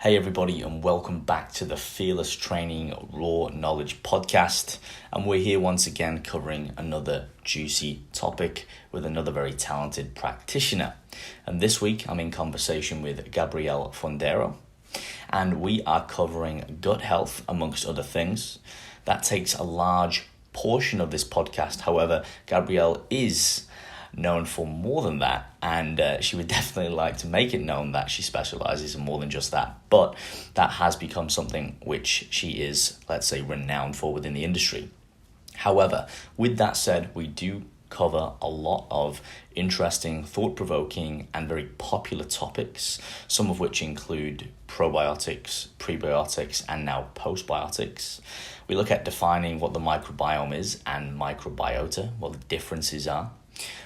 Hey everybody, and welcome back to the Fearless Training Raw Knowledge podcast. And we're here once again covering another juicy topic with another very talented practitioner. And this week I'm in conversation with Gabrielle Fundaro, and we are covering gut health amongst other things. That takes a large portion of this podcast. However, Gabrielle is known for more than that, and she would definitely like to make it known that she specializes in more than just that, but that has become something which she is, let's say, renowned for within the industry. However, with that said, we do cover a lot of interesting, thought-provoking and very popular topics, some of which include probiotics, prebiotics, and now postbiotics. We look at defining what the microbiome is and microbiota, what the differences are.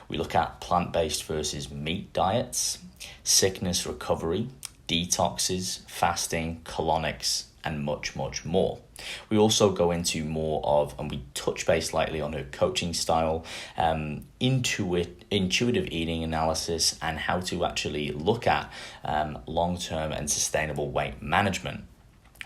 We look at plant-based versus meat diets, sickness recovery, detoxes, fasting, colonics, and much, much more. We also go into more of, and we touch base lightly on her coaching style, intuitive eating analysis, and how to actually look at long-term and sustainable weight management,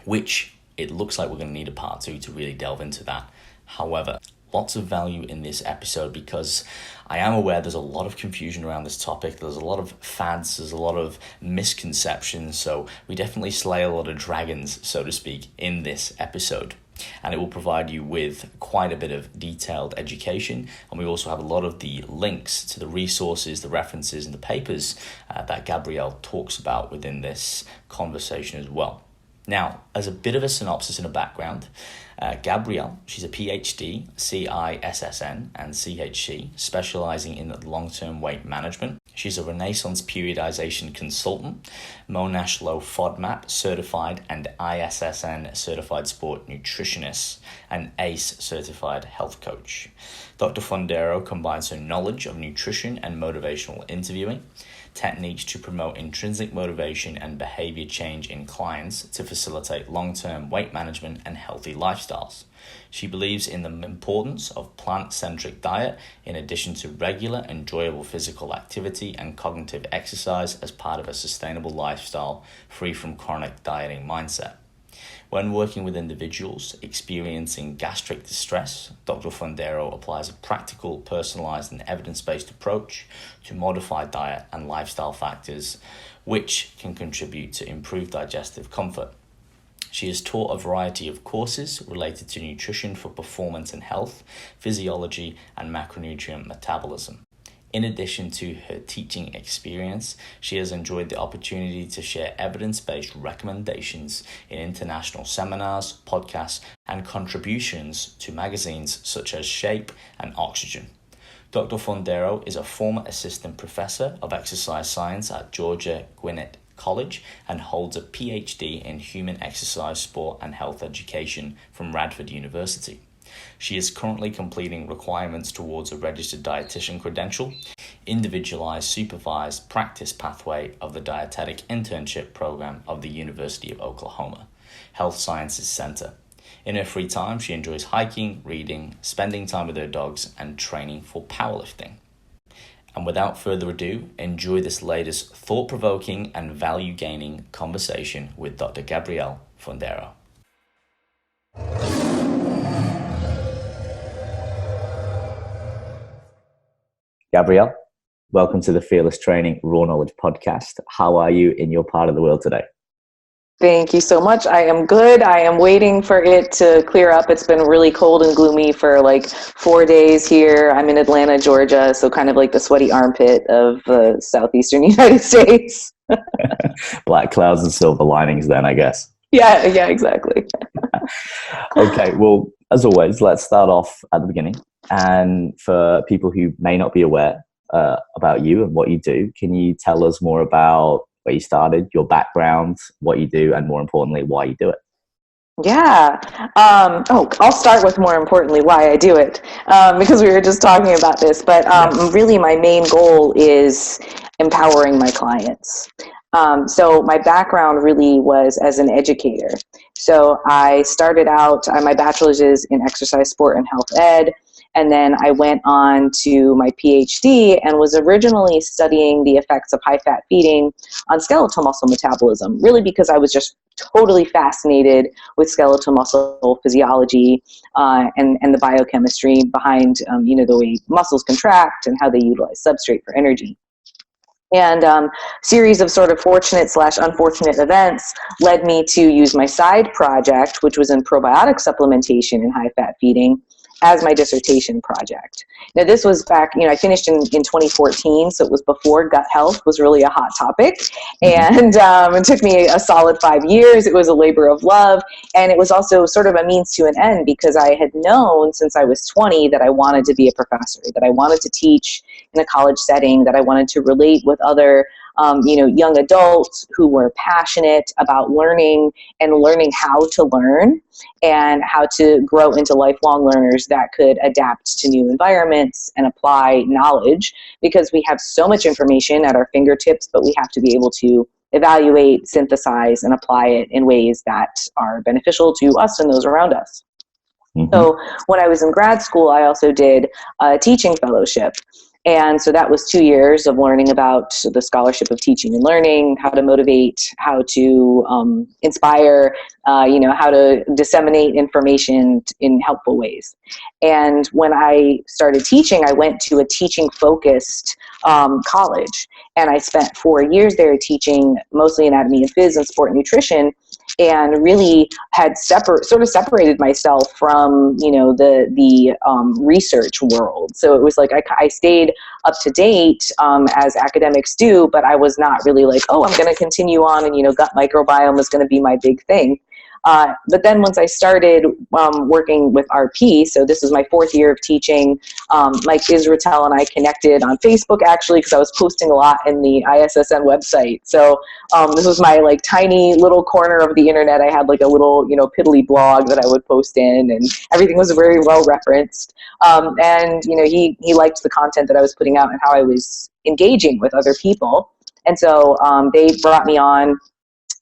which it looks like we're going to need a part 2 to really delve into that. However, lots of value in this episode because I am aware there's a lot of confusion around this topic. There's a lot of fads, there's a lot of misconceptions. So we definitely slay a lot of dragons, so to speak, in this episode. And it will provide you with quite a bit of detailed education. And we also have a lot of the links to the resources, the references, and the papers that Gabrielle talks about within this conversation as well. Now, as a bit of a synopsis and a background, Gabrielle, she's a PhD, CISSN and CHC, specializing in long-term weight management. She's a Renaissance Periodization consultant, Monash low-FODMAP certified and ISSN-certified sport nutritionist, and ISSN-certified health coach. Dr. Fundaro combines her knowledge of nutrition and motivational interviewing techniques to promote intrinsic motivation and behavior change in clients to facilitate long-term weight management and healthy lifestyles. She believes in the importance of plant-centric diet in addition to regular, enjoyable physical activity and cognitive exercise as part of a sustainable lifestyle free from chronic dieting mindset. When working with individuals experiencing gastric distress, Dr. Fundaro applies a practical, personalized, and evidence-based approach to modify diet and lifestyle factors which can contribute to improved digestive comfort. She has taught a variety of courses related to nutrition for performance and health, physiology, and macronutrient metabolism. In addition to her teaching experience, she has enjoyed the opportunity to share evidence-based recommendations in international seminars, podcasts, and contributions to magazines such as Shape and Oxygen. Dr. Fundaro is a former assistant professor of exercise science at Georgia Gwinnett College and holds a PhD in human exercise, sport, and health education from Radford University. She is currently completing requirements towards a Registered Dietitian credential, Individualized Supervised practice pathway of the Dietetic Internship Program of the University of Oklahoma Health Sciences Center. In her free time, she enjoys hiking, reading, spending time with her dogs, and training for powerlifting. And without further ado, enjoy this latest thought-provoking and value-gaining conversation with Dr. Gabrielle Fundaro. Gabrielle, welcome to the Fearless Training Raw Knowledge podcast. How are you in your part of the world today? Thank you so much. I am good. I am waiting for it to clear up. It's been really cold and gloomy for like 4 days here. I'm in Atlanta, Georgia, so kind of like the sweaty armpit of the southeastern United States. Black clouds and silver linings then, I guess. Yeah, exactly. Okay, well, as always, let's start off at the beginning. And for people who may not be aware about you and what you do, can you tell us more about where you started, your background, what you do, and more importantly, why you do it? Yeah. I'll start with more importantly why I do it, because we were just talking about this. But really, my main goal is empowering my clients. So my background really was as an educator. So I started out, my bachelor's is in exercise, sport, and health ed. And then I went on to my PhD and was originally studying the effects of high-fat feeding on skeletal muscle metabolism, really because I was just totally fascinated with skeletal muscle physiology and the biochemistry behind, the way muscles contract and how they utilize substrate for energy. And series of sort of fortunate / unfortunate events led me to use my side project, which was in probiotic supplementation and high-fat feeding, as my dissertation project. Now, this was back, I finished in 2014, so it was before gut health was really a hot topic. And it took me a solid 5 years. It was a labor of love. And it was also sort of a means to an end, because I had known since I was 20 that I wanted to be a professor, that I wanted to teach in a college setting, that I wanted to relate with other young adults who were passionate about learning and learning how to learn and how to grow into lifelong learners that could adapt to new environments and apply knowledge, because we have so much information at our fingertips, but we have to be able to evaluate, synthesize, and apply it in ways that are beneficial to us and those around us. So when I was in grad school, I also did a teaching fellowship. And so that was 2 years of learning about the scholarship of teaching and learning, how to motivate, how to inspire, how to disseminate information in helpful ways. And when I started teaching, I went to a teaching-focused college. And I spent 4 years there teaching mostly anatomy and phys and sport nutrition, and really had separated myself from, the research world. So it was like I stayed up to date as academics do, but I was not really like, oh, I'm going to continue on and, gut microbiome is going to be my big thing. But then once I started working with RP, so this is my 4th year of teaching, Mike Israetel and I connected on Facebook, actually, because I was posting a lot in the ISSN website. So this was my tiny little corner of the internet. I had a little, piddly blog that I would post in, and everything was very well referenced. And he liked the content that I was putting out and how I was engaging with other people. And so they brought me on.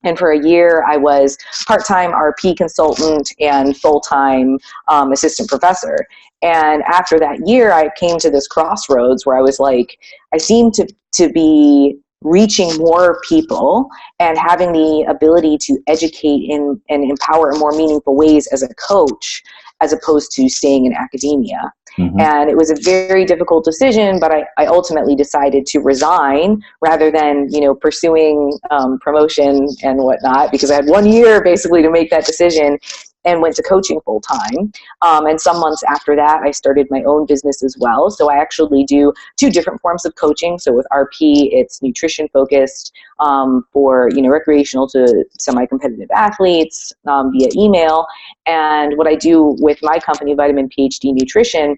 And for a year, I was part-time RP consultant and full-time assistant professor. And after that year, I came to this crossroads where I was like, I seem to be reaching more people and having the ability to educate and empower in more meaningful ways as a coach, as opposed to staying in academia. And it was a very difficult decision, but I ultimately decided to resign rather than, pursuing promotion and whatnot, because I had 1 year basically to make that decision, and went to coaching full time. And some months after that, I started my own business as well. So I actually do 2 different forms of coaching. So with RP, it's nutrition focused for recreational to semi-competitive athletes via email. And what I do with my company, Vitamin PhD Nutrition,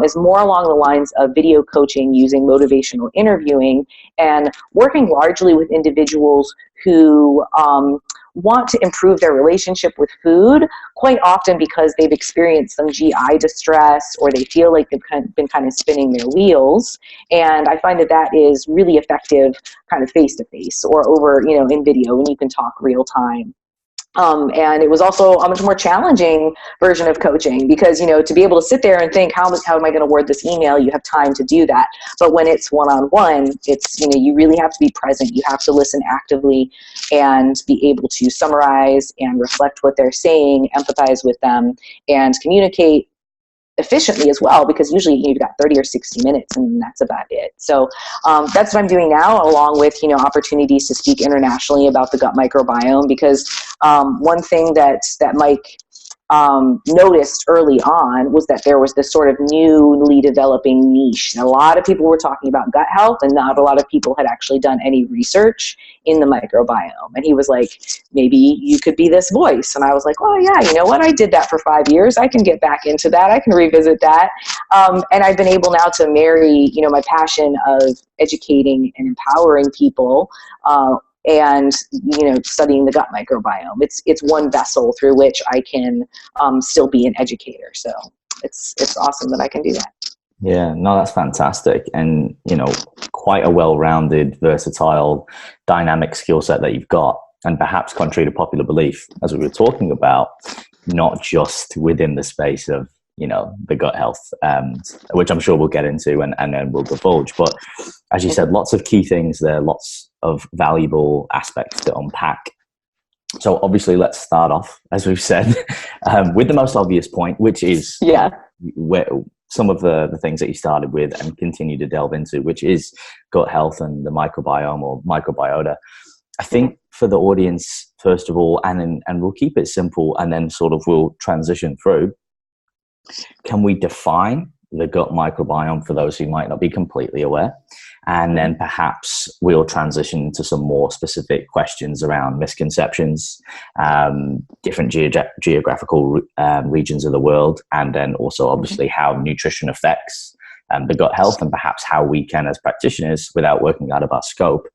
is more along the lines of video coaching using motivational interviewing and working largely with individuals who want to improve their relationship with food, quite often because they've experienced some GI distress or they feel like they've been kind of spinning their wheels. And I find that is really effective kind of face-to-face or over, in video when you can talk real time. And it was also a much more challenging version of coaching because, to be able to sit there and think, how am I going to word this email? You have time to do that. But when it's one-on-one, it's, you really have to be present. You have to listen actively and be able to summarize and reflect what they're saying, empathize with them, and communicate efficiently as well, because usually you've got 30 or 60 minutes and that's about it. So that's what I'm doing now, along with opportunities to speak internationally about the gut microbiome, because one thing that Mike noticed early on was that there was this sort of newly developing niche. And a lot of people were talking about gut health, and not a lot of people had actually done any research in the microbiome. And he was like, maybe you could be this voice. And I was like, well, yeah, you know what? I did that for 5 years. I can get back into that. I can revisit that. And I've been able now to marry, my passion of educating and empowering people and studying the gut microbiome. It's one vessel through which I can still be an educator. So it's awesome that I can do that. Yeah, no, that's fantastic. And, quite a well-rounded, versatile, dynamic skill set that you've got. And perhaps contrary to popular belief, as we were talking about, not just within the space of the gut health, which I'm sure we'll get into and then we'll divulge. But as you said, lots of key things there, lots of valuable aspects to unpack. So obviously, let's start off, as we've said, with the most obvious point, which is where some of the things that you started with and continue to delve into, which is gut health and the microbiome or microbiota. I think for the audience, first of all, and we'll keep it simple, and then sort of we'll transition through. Can we define the gut microbiome for those who might not be completely aware? And then perhaps we'll transition to some more specific questions around misconceptions, different geographical regions of the world, and then also obviously how nutrition affects the gut health, and perhaps how we can, as practitioners, without working out of our scope,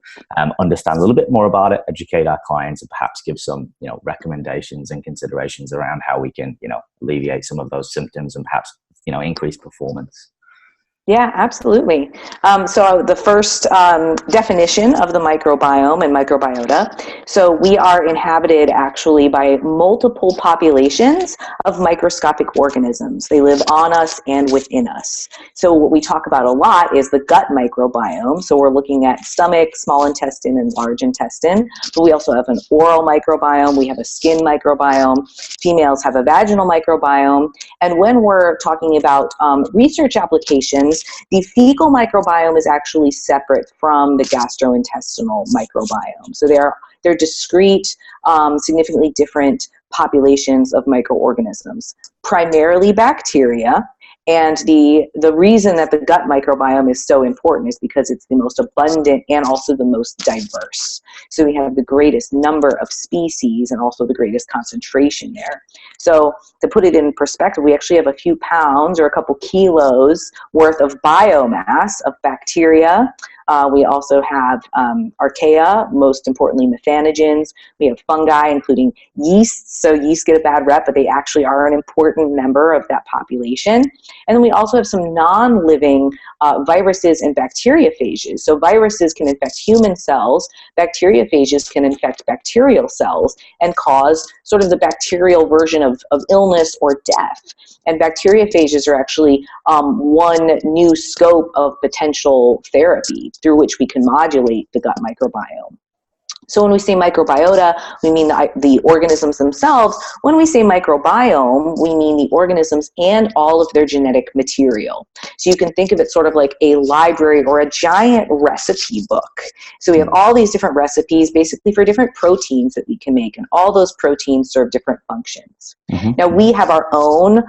understand a little bit more about it, educate our clients, and perhaps give some recommendations and considerations around how we can alleviate some of those symptoms and perhaps increase performance. Yeah, absolutely. So the first definition of the microbiome and microbiota. So we are inhabited actually by multiple populations of microscopic organisms. They live on us and within us. So what we talk about a lot is the gut microbiome. So we're looking at stomach, small intestine, and large intestine. But we also have an oral microbiome. We have a skin microbiome. Females have a vaginal microbiome. And when we're talking about research applications, the fecal microbiome is actually separate from the gastrointestinal microbiome. So they're discrete, significantly different populations of microorganisms, primarily bacteria. And the reason that the gut microbiome is so important is because it's the most abundant and also the most diverse. So we have the greatest number of species and also the greatest concentration there. So to put it in perspective, we actually have a few pounds or a couple kilos worth of biomass of bacteria. We also have archaea, most importantly methanogens. We have fungi, including yeasts. So yeasts get a bad rep, but they actually are an important member of that population. And then we also have some non-living viruses and bacteriophages. So viruses can infect human cells. Bacteriophages can infect bacterial cells and cause sort of the bacterial version of illness or death. And bacteriophages are actually one new scope of potential therapy through which we can modulate the gut microbiome. So when we say microbiota, we mean the organisms themselves. When we say microbiome, we mean the organisms and all of their genetic material. So you can think of it sort of like a library or a giant recipe book. So we have all these different recipes basically for different proteins that we can make, and all those proteins serve different functions. Mm-hmm. Now we have our own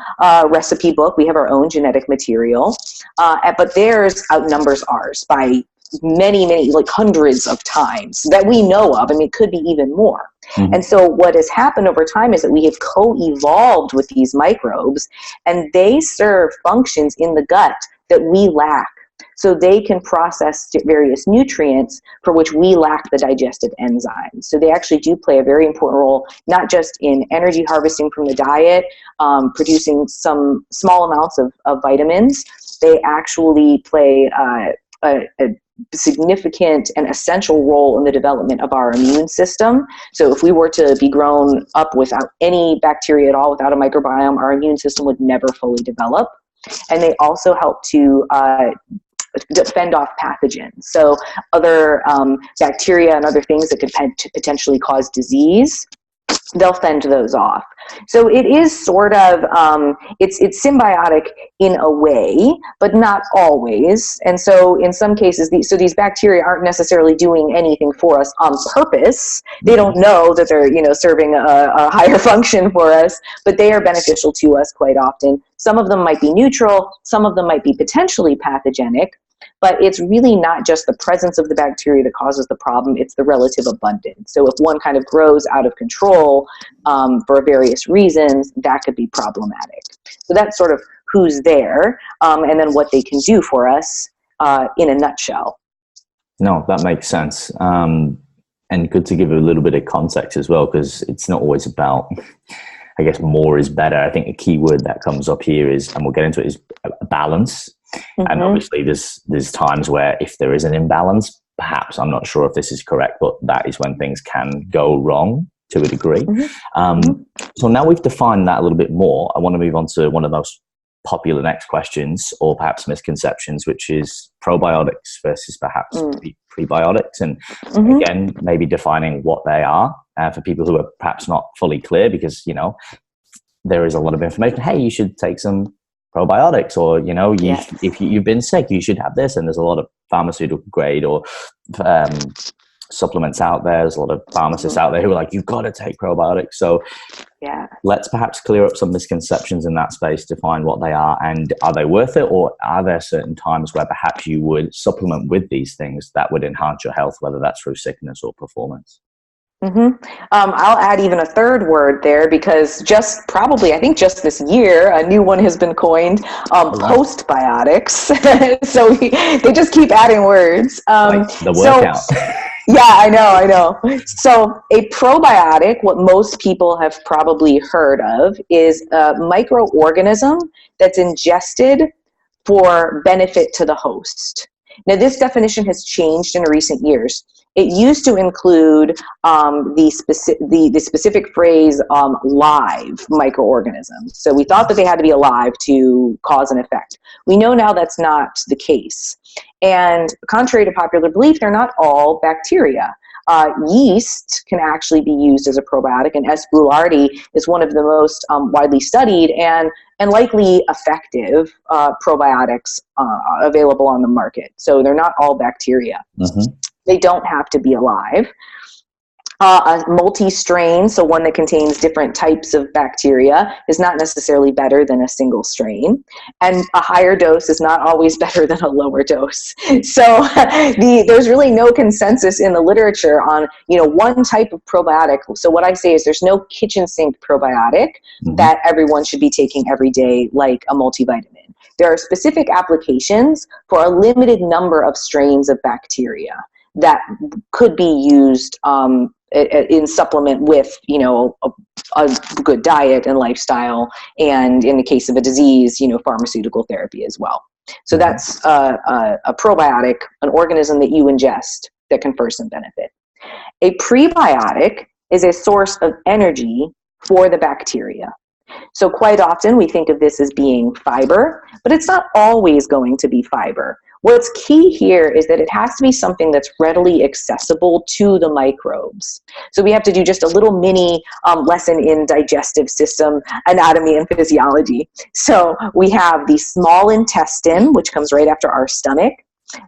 recipe book. We have our own genetic material, but theirs outnumbers ours by many, like hundreds of times that we know of. I mean, it could be even more. Mm-hmm. And so what has happened over time is that we have co-evolved with these microbes, and they serve functions in the gut that we lack. So they can process various nutrients for which we lack the digestive enzymes. So they actually do play a very important role, not just in energy harvesting from the diet, producing some small amounts of vitamins. They actually play a significant and essential role in the development of our immune system. So if we were to be grown up without any bacteria at all, without a microbiome, our immune system would never fully develop. And they also help to fend off pathogens. So other bacteria and other things that could potentially cause disease, they'll fend those off. So it is sort of, it's symbiotic in a way, but not always. And so in some cases, these bacteria aren't necessarily doing anything for us on purpose. They don't know that they're, serving a higher function for us, but they are beneficial to us quite often. Some of them might be neutral, some of them might be potentially pathogenic, but it's really not just the presence of the bacteria that causes the problem, it's the relative abundance. So if one kind of grows out of control for various reasons, that could be problematic. So that's sort of who's there, and then what they can do for us in a nutshell. No, that makes sense. And good to give a little bit of context as well, because it's not always about, I guess, more is better. I think a key word that comes up here is, and we'll get into it, is balance. Mm-hmm. And obviously there's times where if there is an imbalance, perhaps, I'm not sure if this is correct, but that is when things can go wrong to a degree. Mm-hmm. So now we've defined that a little bit more, I want to move on to one of those popular next questions or perhaps misconceptions, which is probiotics versus perhaps prebiotics. And again, maybe defining what they are for people who are perhaps not fully clear, because, you know, there is a lot of information. Hey, you should take some probiotics, or, you know, if you've been sick, you should have this. And there's a lot of pharmaceutical grade or supplements out there. There's a lot of pharmacists out there who are like, you've got to take probiotics. So let's perhaps clear up some misconceptions in that space, define what they are, and are they worth it, or are there certain times where perhaps you would supplement with these things that would enhance your health, whether that's through sickness or performance? I'll add even a third word there, because I think just this year, a new one has been coined, postbiotics. So they just keep adding words. Like the workout. Yeah, I know. So a probiotic, what most people have probably heard of, is a microorganism that's ingested for benefit to the host. Now, this definition has changed in recent years. It used to include the specific phrase live microorganisms. So we thought that they had to be alive to cause an effect. We know now that's not the case. And contrary to popular belief, they're not all bacteria. Yeast can actually be used as a probiotic, and S. boulardii is one of the most widely studied and likely effective probiotics available on the market. So they're not all bacteria. They don't have to be alive. A multi-strain, so one that contains different types of bacteria, is not necessarily better than a single strain. And a higher dose is not always better than a lower dose. So there's really no consensus in the literature on, you know, one type of probiotic. So what I say is there's no kitchen sink probiotic that everyone should be taking every day, like a multivitamin. There are specific applications for a limited number of strains of bacteria that could be used in supplement with, you know, a good diet and lifestyle, and in the case of a disease, you know, pharmaceutical therapy as well. So that's a probiotic, an organism that you ingest that confers some benefit. A prebiotic is a source of energy for the bacteria. So quite often we think of this as being fiber, but it's not always going to be fiber. What's key here is that it has to be something that's readily accessible to the microbes. So we have to do just a little mini lesson in digestive system anatomy and physiology. So we have the small intestine, which comes right after our stomach.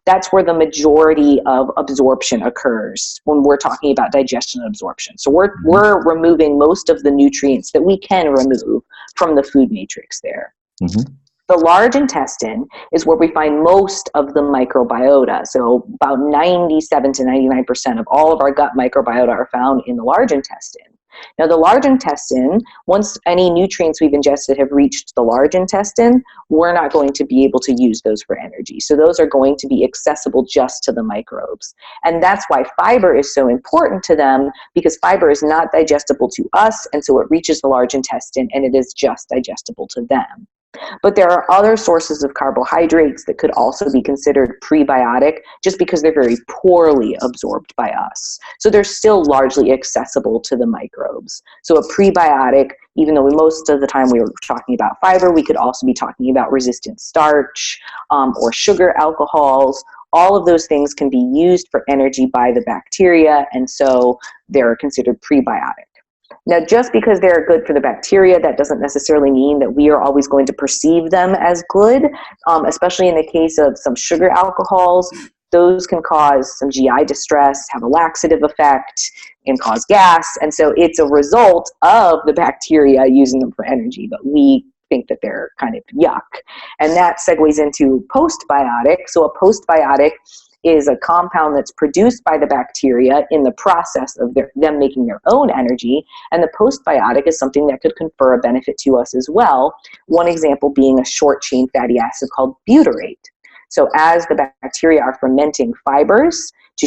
That's where the majority of absorption occurs when we're talking about digestion and absorption. So we're removing most of the nutrients that we can remove from the food matrix there. The large intestine is where we find most of the microbiota. So about 97 to 99% of all of our gut microbiota are found in the large intestine. Now, the large intestine, once any nutrients we've ingested have reached the large intestine, we're not going to be able to use those for energy. So those are going to be accessible just to the microbes. And that's why fiber is so important to them, because fiber is not digestible to us, and so it reaches the large intestine and it is just digestible to them. But there are other sources of carbohydrates that could also be considered prebiotic, just because they're very poorly absorbed by us. So they're still largely accessible to the microbes. So a prebiotic, even though most of the time we were talking about fiber, we could also be talking about resistant starch or sugar alcohols. All of those things can be used for energy by the bacteria, and so they're considered prebiotic. Now, just because they're good for the bacteria, that doesn't necessarily mean that we are always going to perceive them as good, especially in the case of some sugar alcohols. Those can cause some GI distress, have a laxative effect, and cause gas. And so it's a result of the bacteria using them for energy, but we think that they're kind of yuck. And that segues into postbiotic. So a postbiotic is a compound that's produced by the bacteria in the process of them making their own energy. And the postbiotic is something that could confer a benefit to us as well. One example being a short-chain fatty acid called butyrate. So as the bacteria are fermenting fibers to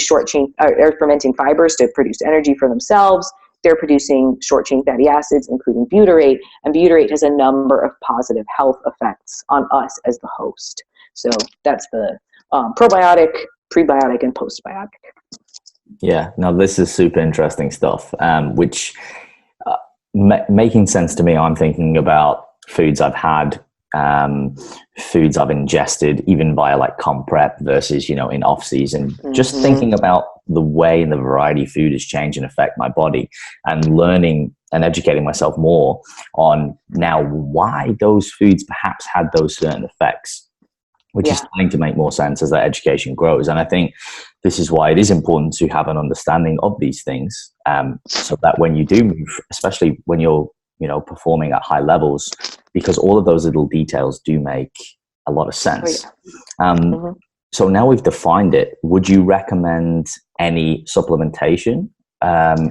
fermenting fibers to produce energy for themselves, they're producing short-chain fatty acids, including butyrate, and butyrate has a number of positive health effects on us as the host. So that's the probiotic, prebiotic, and postbiotic. Yeah, no, this is super interesting stuff, which making sense to me. I'm thinking about foods I've had foods I've ingested, even via like comp prep versus, in off season, just thinking about the way and the variety of food has changed and affect my body, and learning and educating myself more on now why those foods perhaps had those certain effects, which is starting to make more sense as that education grows. And I think this is why it is important to have an understanding of these things, so that when you do move, especially when you're, performing at high levels, because all of those little details do make a lot of sense. So now we've defined it, would you recommend any supplementation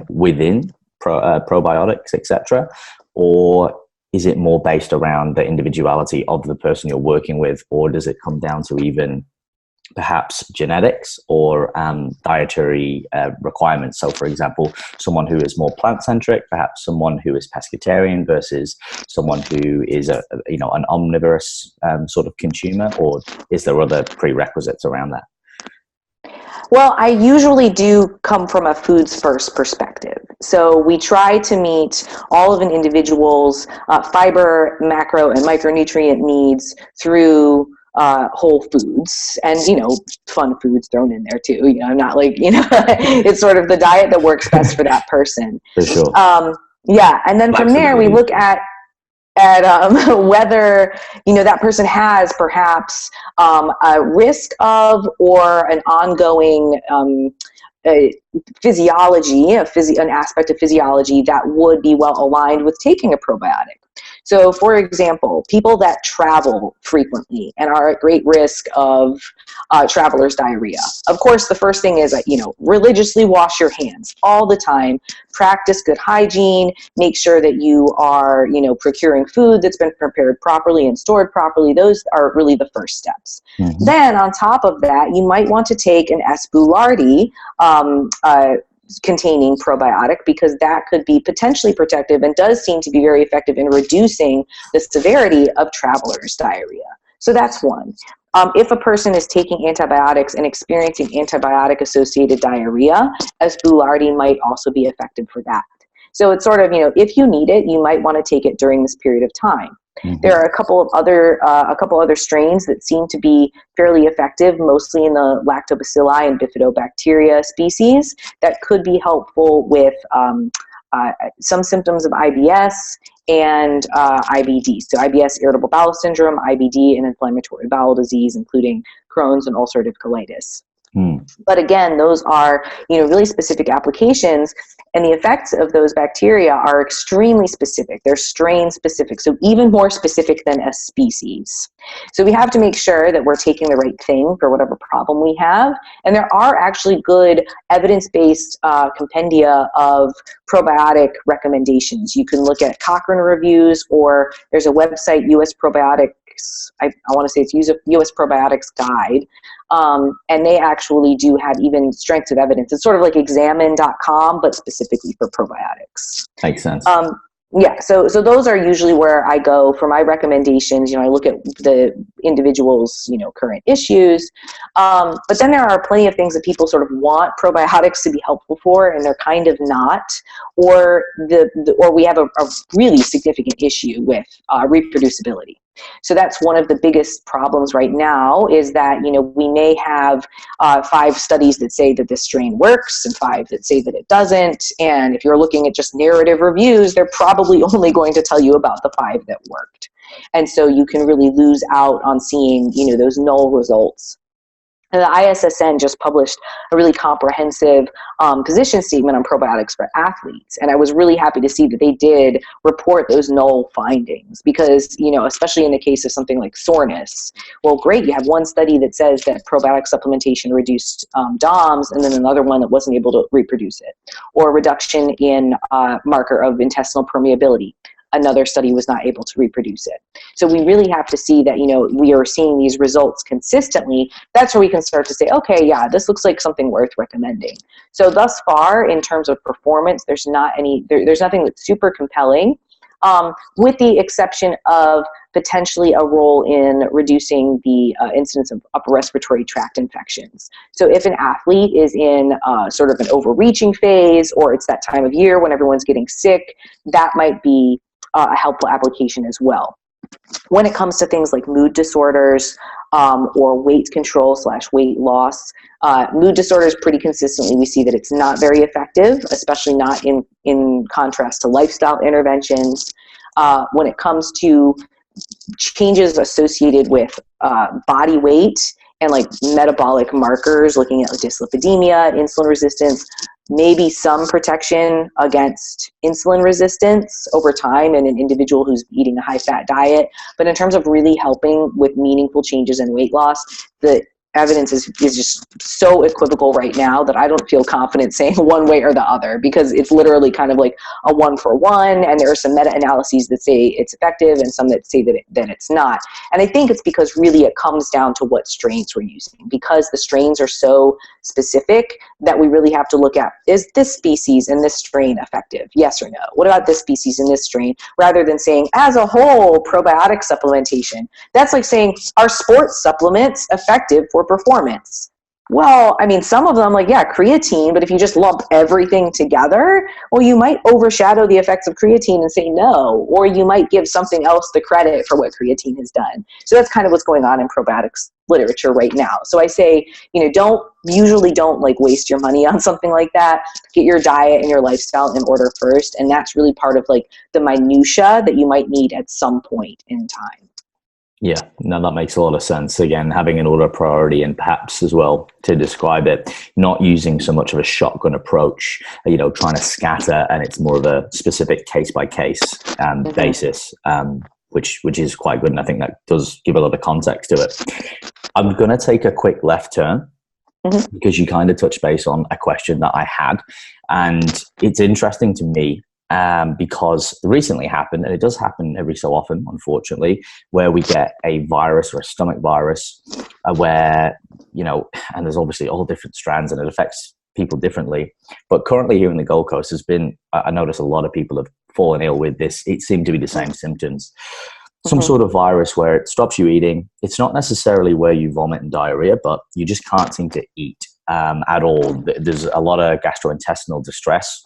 within probiotics, etc., or is it more based around the individuality of the person you're working with, or does it come down to even perhaps genetics or dietary requirements? So, for example, someone who is more plant-centric, perhaps someone who is pescatarian versus someone who is an omnivorous sort of consumer, or is there other prerequisites around that? Well, I usually do come from a foods first perspective. So we try to meet all of an individual's fiber, macro, and micronutrient needs through whole foods, and fun foods thrown in there too. I'm not like it's sort of the diet that works best for that person. For sure. And then from there we look at whether that person has perhaps a risk of or an ongoing physiology, an aspect of physiology that would be well aligned with taking a probiotic. So, for example, people that travel frequently and are at great risk of traveler's diarrhea. Of course, the first thing is, religiously wash your hands all the time, practice good hygiene, make sure that you are, procuring food that's been prepared properly and stored properly. Those are really the first steps. Then on top of that, you might want to take an S. boulardii, containing probiotic, because that could be potentially protective and does seem to be very effective in reducing the severity of traveler's diarrhea. So that's one. If a person is taking antibiotics and experiencing antibiotic-associated diarrhea, S. boulardii might also be effective for that. So it's sort of, if you need it, you might want to take it during this period of time. There are a couple other strains that seem to be fairly effective, mostly in the lactobacilli and bifidobacteria species, that could be helpful with some symptoms of IBS and IBD. So IBS, irritable bowel syndrome, IBD, and inflammatory bowel disease, including Crohn's and ulcerative colitis. But again, those are, really specific applications, and the effects of those bacteria are extremely specific. They're strain specific, so even more specific than a species. So we have to make sure that we're taking the right thing for whatever problem we have. And there are actually good evidence-based compendia of probiotic recommendations. You can look at Cochrane reviews, or there's a website, US Probiotics, I want to say it's US Probiotics Guide. And they actually do have even strengths of evidence. It's sort of like examine.com, but specifically for probiotics. Makes sense. So those are usually where I go for my recommendations. I look at the individual's, current issues. But then there are plenty of things that people sort of want probiotics to be helpful for, and they're kind of not, or we have a really significant issue with reproducibility. So that's one of the biggest problems right now, is that, we may have 5 studies that say that this strain works and 5 that say that it doesn't. And if you're looking at just narrative reviews, they're probably only going to tell you about the 5 that worked. And so you can really lose out on seeing, those null results. And the ISSN just published a really comprehensive position statement on probiotics for athletes. And I was really happy to see that they did report those null findings, because, especially in the case of something like soreness, well, great, you have one study that says that probiotic supplementation reduced DOMS, and then another one that wasn't able to reproduce it. Or reduction in marker of intestinal permeability. Another study was not able to reproduce it. So we really have to see that, we are seeing these results consistently. That's where we can start to say, okay, yeah, this looks like something worth recommending. So thus far, in terms of performance, there's nothing that's super compelling, with the exception of potentially a role in reducing the incidence of upper respiratory tract infections. So if an athlete is in sort of an overreaching phase, or it's that time of year when everyone's getting sick, that might be a helpful application as well. When it comes to things like mood disorders or weight control / weight loss, mood disorders, pretty consistently, we see that it's not very effective, especially not in contrast to lifestyle interventions. When it comes to changes associated with body weight and like metabolic markers, looking at like dyslipidemia, insulin resistance, maybe some protection against insulin resistance over time in an individual who's eating a high-fat diet. But in terms of really helping with meaningful changes in weight loss, the evidence is just so equivocal right now that I don't feel confident saying one way or the other, because it's literally kind of like a 1-for-1, and there are some meta-analyses that say it's effective and some that say that it's not. And I think it's because really it comes down to what strains we're using, because the strains are so specific that we really have to look at, is this species and this strain effective? Yes or no? What about this species and this strain? Rather than saying, as a whole, probiotic supplementation. That's like saying, are sports supplements effective for performance? Well, I mean, some of them, like, yeah, creatine, but if you just lump everything together, well, you might overshadow the effects of creatine and say no, or you might give something else the credit for what creatine has done. So that's kind of what's going on in probiotics literature right now. So I say, don't like waste your money on something like that. Get your diet and your lifestyle in order first. And that's really part of like the minutia that you might need at some point in time. Yeah, no, that makes a lot of sense. Again, having an order priority, and perhaps as well to describe it, not using so much of a shotgun approach, trying to scatter, and it's more of a specific case by case basis, which is quite good. And I think that does give a lot of context to it. I'm going to take a quick left turn because you kind of touched base on a question that I had, and it's interesting to me. Because it recently happened, and it does happen every so often, unfortunately, where we get a virus or a stomach virus where, and there's obviously all different strands and it affects people differently. But currently here in the Gold Coast I notice a lot of people have fallen ill with this. It seemed to be the same symptoms. Some sort of virus where it stops you eating. It's not necessarily where you vomit and diarrhea, but you just can't seem to eat at all. There's a lot of gastrointestinal distress.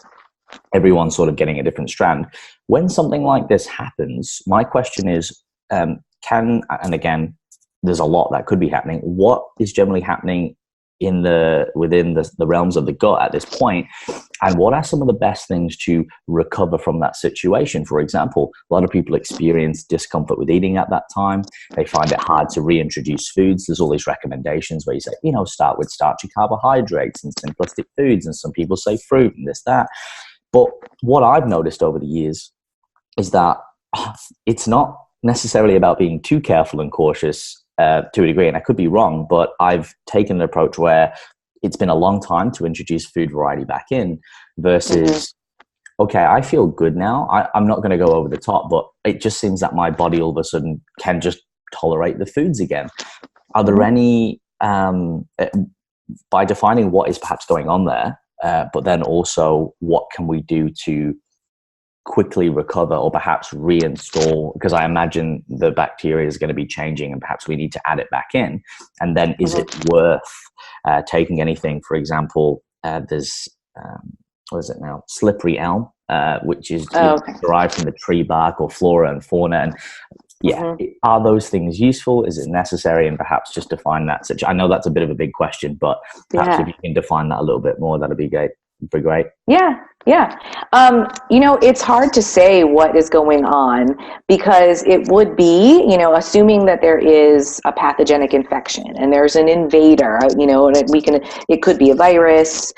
Everyone's sort of getting a different strand. When something like this happens, my question is, and again, there's a lot that could be happening. What is generally happening within the realms of the gut at this point? And what are some of the best things to recover from that situation? For example, a lot of people experience discomfort with eating at that time. They find it hard to reintroduce foods. There's all these recommendations where you say, start with starchy carbohydrates and simplistic foods. And some people say fruit and this, that. But what I've noticed over the years is that it's not necessarily about being too careful and cautious to a degree, and I could be wrong, but I've taken an approach where it's been a long time to introduce food variety back in versus, okay, I feel good now. I'm not going to go over the top, but it just seems that my body all of a sudden can just tolerate the foods again. Are there any, by defining what is perhaps going on there, but then also what can we do to quickly recover or perhaps reinstall, because I imagine the bacteria is going to be changing and perhaps we need to add it back in. And then is it worth taking anything? For example, there's what is it now, slippery elm, which is derived from the tree bark or flora and fauna, and are those things useful? Is it necessary? And perhaps just define that. I know that's a bit of a big question, but perhaps if you can define that a little bit more, that'd be great. Yeah. It's hard to say what is going on, because it would be, assuming that there is a pathogenic infection and there's an invader, and it could be a virus.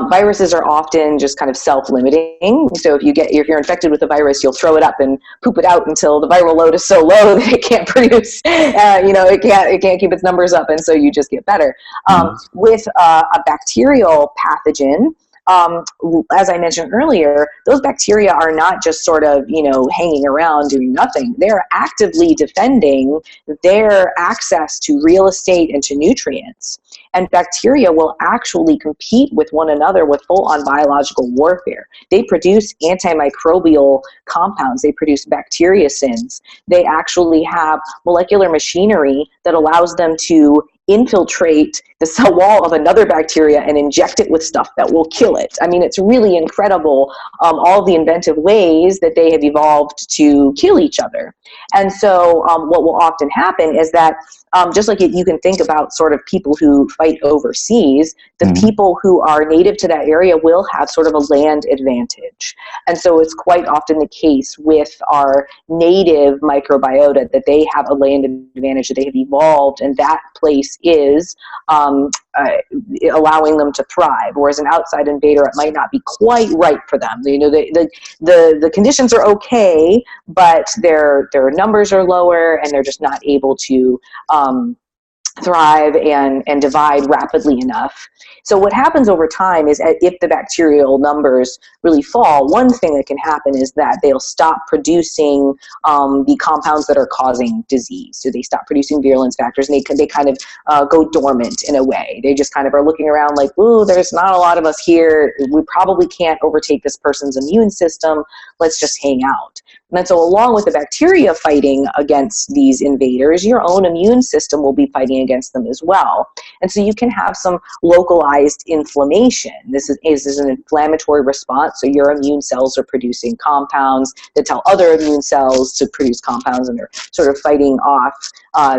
Viruses are often just kind of self-limiting. So if you're infected with a virus, you'll throw it up and poop it out until the viral load is so low that it can't produce, it can't keep its numbers up. And so you just get better. With a bacterial pathogen, as I mentioned earlier, those bacteria are not just sort of, hanging around doing nothing. They're actively defending their access to real estate and to nutrients. And bacteria will actually compete with one another with full-on biological warfare. They produce antimicrobial compounds. They produce bacteriocins. They actually have molecular machinery that allows them to infiltrate the cell wall of another bacteria and inject it with stuff that will kill it. I mean, it's really incredible, all the inventive ways that they have evolved to kill each other. And so what will often happen is that just like you can think about sort of people who fight overseas, the people who are native to that area will have sort of a land advantage. And so it's quite often the case with our native microbiota that they have a land advantage, that they have evolved, and that place is allowing them to thrive, whereas an outside invader, it might not be quite right for them. You know, the conditions are okay, but their numbers are lower, and they're just not able to thrive and divide rapidly enough. So what happens over time is, if the bacterial numbers really fall, one thing that can happen is that they'll stop producing the compounds that are causing disease. So they stop producing virulence factors, and they kind of go dormant in a way. They just kind of are looking around like, ooh, there's not a lot of us here. We probably can't overtake this person's immune system. Let's just hang out. And so along with the bacteria fighting against these invaders, your own immune system will be fighting against them as well. And so you can have some localized inflammation. This is an inflammatory response. So your immune cells are producing compounds that tell other immune cells to produce compounds, and they're sort of fighting off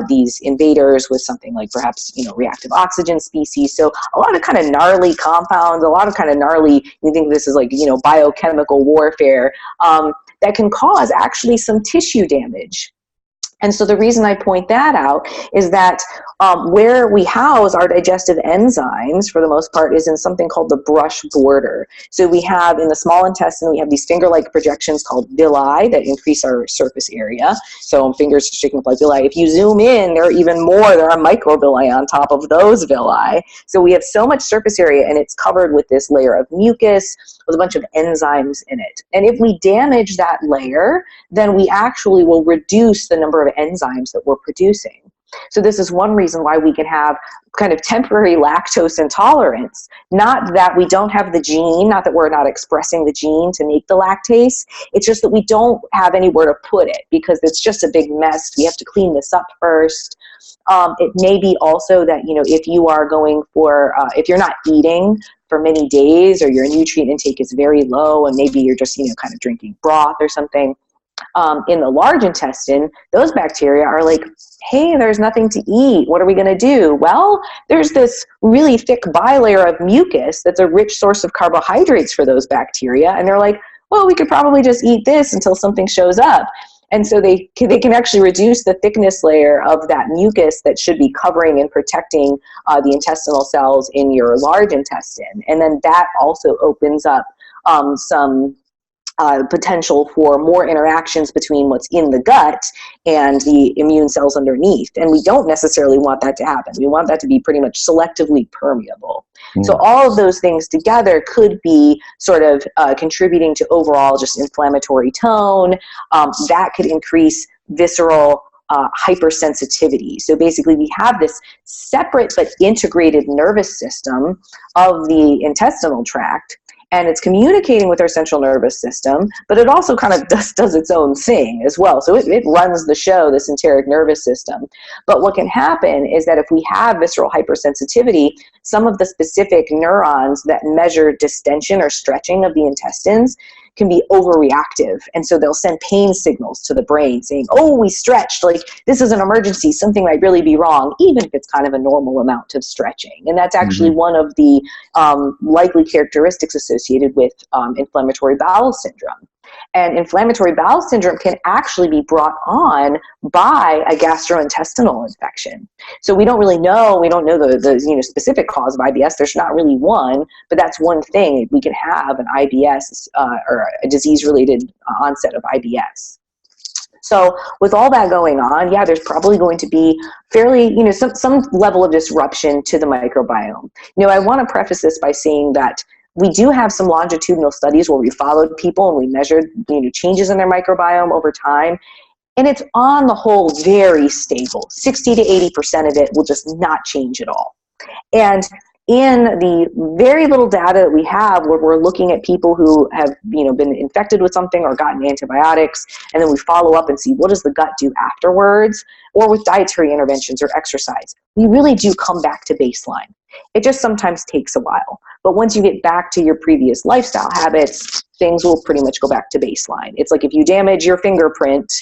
these invaders with something like perhaps, reactive oxygen species. So a lot of kind of gnarly compounds, a lot of kind of gnarly, you think this is like, biochemical warfare, that can cause actually some tissue damage. And so the reason I point that out is that where we house our digestive enzymes, for the most part, is in something called the brush border. So we have in the small intestine, we have these finger-like projections called villi that increase our surface area. So fingers sticking up like villi. If you zoom in, there are even more. There are microvilli on top of those villi. So we have so much surface area, and it's covered with this layer of mucus with a bunch of enzymes in it. And if we damage that layer, then we actually will reduce the number of enzymes that we're producing. So this is one reason why we can have kind of temporary lactose intolerance. Not that we don't have the gene, not that we're not expressing the gene to make the lactase. It's just that we don't have anywhere to put it because it's just a big mess. We have to clean this up first. It may be also that, if you are going for, if you're not eating for many days, or your nutrient intake is very low, and maybe you're just, kind of drinking broth or something, in the large intestine, those bacteria are like, hey, there's nothing to eat. What are we going to do? Well, there's this really thick bilayer of mucus that's a rich source of carbohydrates for those bacteria. And they're like, well, we could probably just eat this until something shows up. And so they can actually reduce the thickness layer of that mucus that should be covering and protecting the intestinal cells in your large intestine. And then that also opens up some potential for more interactions between what's in the gut and the immune cells underneath. And we don't necessarily want that to happen. We want that to be pretty much selectively permeable. So all of those things together could be sort of contributing to overall just inflammatory tone. That could increase visceral hypersensitivity. So basically we have this separate but integrated nervous system of the intestinal tract, and it's communicating with our central nervous system, but it also kind of does its own thing as well. So it runs the show, this enteric nervous system. But what can happen is that if we have visceral hypersensitivity, some of the specific neurons that measure distension or stretching of the intestines can be overreactive. And so they'll send pain signals to the brain saying, oh, we stretched, like this is an emergency, something might really be wrong, even if it's kind of a normal amount of stretching. And that's actually one of the likely characteristics associated with inflammatory bowel syndrome. And inflammatory bowel syndrome can actually be brought on by a gastrointestinal infection. So we don't really know, we don't know the specific cause of IBS. There's not really one, but that's one thing. We can have an IBS or a disease-related onset of IBS. So with all that going on, yeah, there's probably going to be fairly, some level of disruption to the microbiome. I want to preface this by saying that we do have some longitudinal studies where we followed people and we measured, changes in their microbiome over time. And it's on the whole very stable. 60 to 80% of it will just not change at all. And in the very little data that we have, where we're looking at people who have, been infected with something or gotten antibiotics, and then we follow up and see what does the gut do afterwards, or with dietary interventions or exercise, we really do come back to baseline. It just sometimes takes a while. But once you get back to your previous lifestyle habits, things will pretty much go back to baseline. It's like if you damage your fingerprint,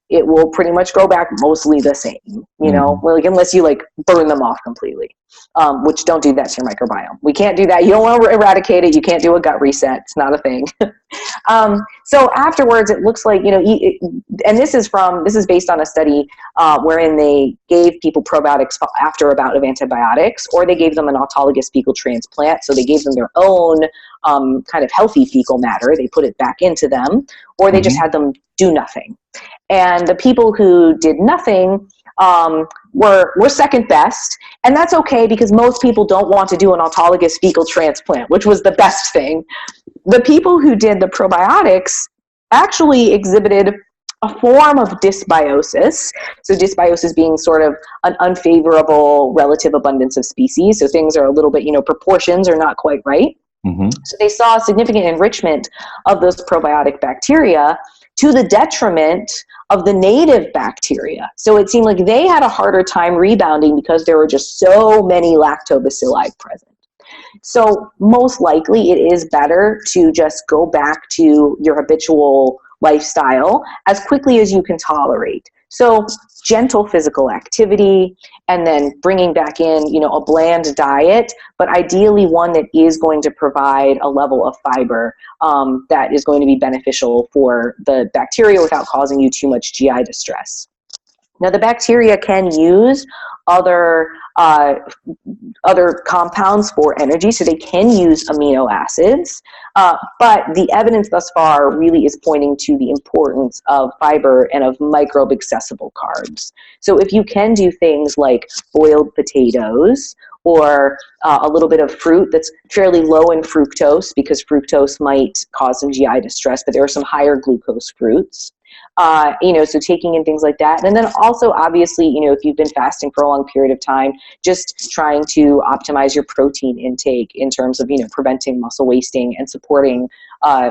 it will pretty much go back mostly the same, unless you burn them off completely, which don't do that to your microbiome. We can't do that. You don't want to eradicate it. You can't do a gut reset. It's not a thing. So afterwards, it looks like, and this is based on a study wherein they gave people probiotics after a bout of antibiotics, or they gave them an autologous fecal transplant. So they gave them their own kind of healthy fecal matter. They put it back into them, or they just had them do nothing. And the people who did nothing were second best. And that's okay, because most people don't want to do an autologous fecal transplant, which was the best thing. The people who did the probiotics actually exhibited a form of dysbiosis. So dysbiosis being sort of an unfavorable relative abundance of species. So things are a little bit, proportions are not quite right. Mm-hmm. So they saw a significant enrichment of those probiotic bacteria to the detriment of the native bacteria. So it seemed like they had a harder time rebounding because there were just so many lactobacilli present. So most likely it is better to just go back to your habitual lifestyle as quickly as you can tolerate. So gentle physical activity, and then bringing back in, a bland diet, but ideally one that is going to provide a level of fiber that is going to be beneficial for the bacteria without causing you too much GI distress. Now, the bacteria can use other compounds for energy, so they can use amino acids, but the evidence thus far really is pointing to the importance of fiber and of microbe-accessible carbs. So if you can do things like boiled potatoes, or a little bit of fruit that's fairly low in fructose, because fructose might cause some GI distress, but there are some higher glucose fruits. So taking in things like that. And then also, obviously, if you've been fasting for a long period of time, just trying to optimize your protein intake in terms of, preventing muscle wasting and supporting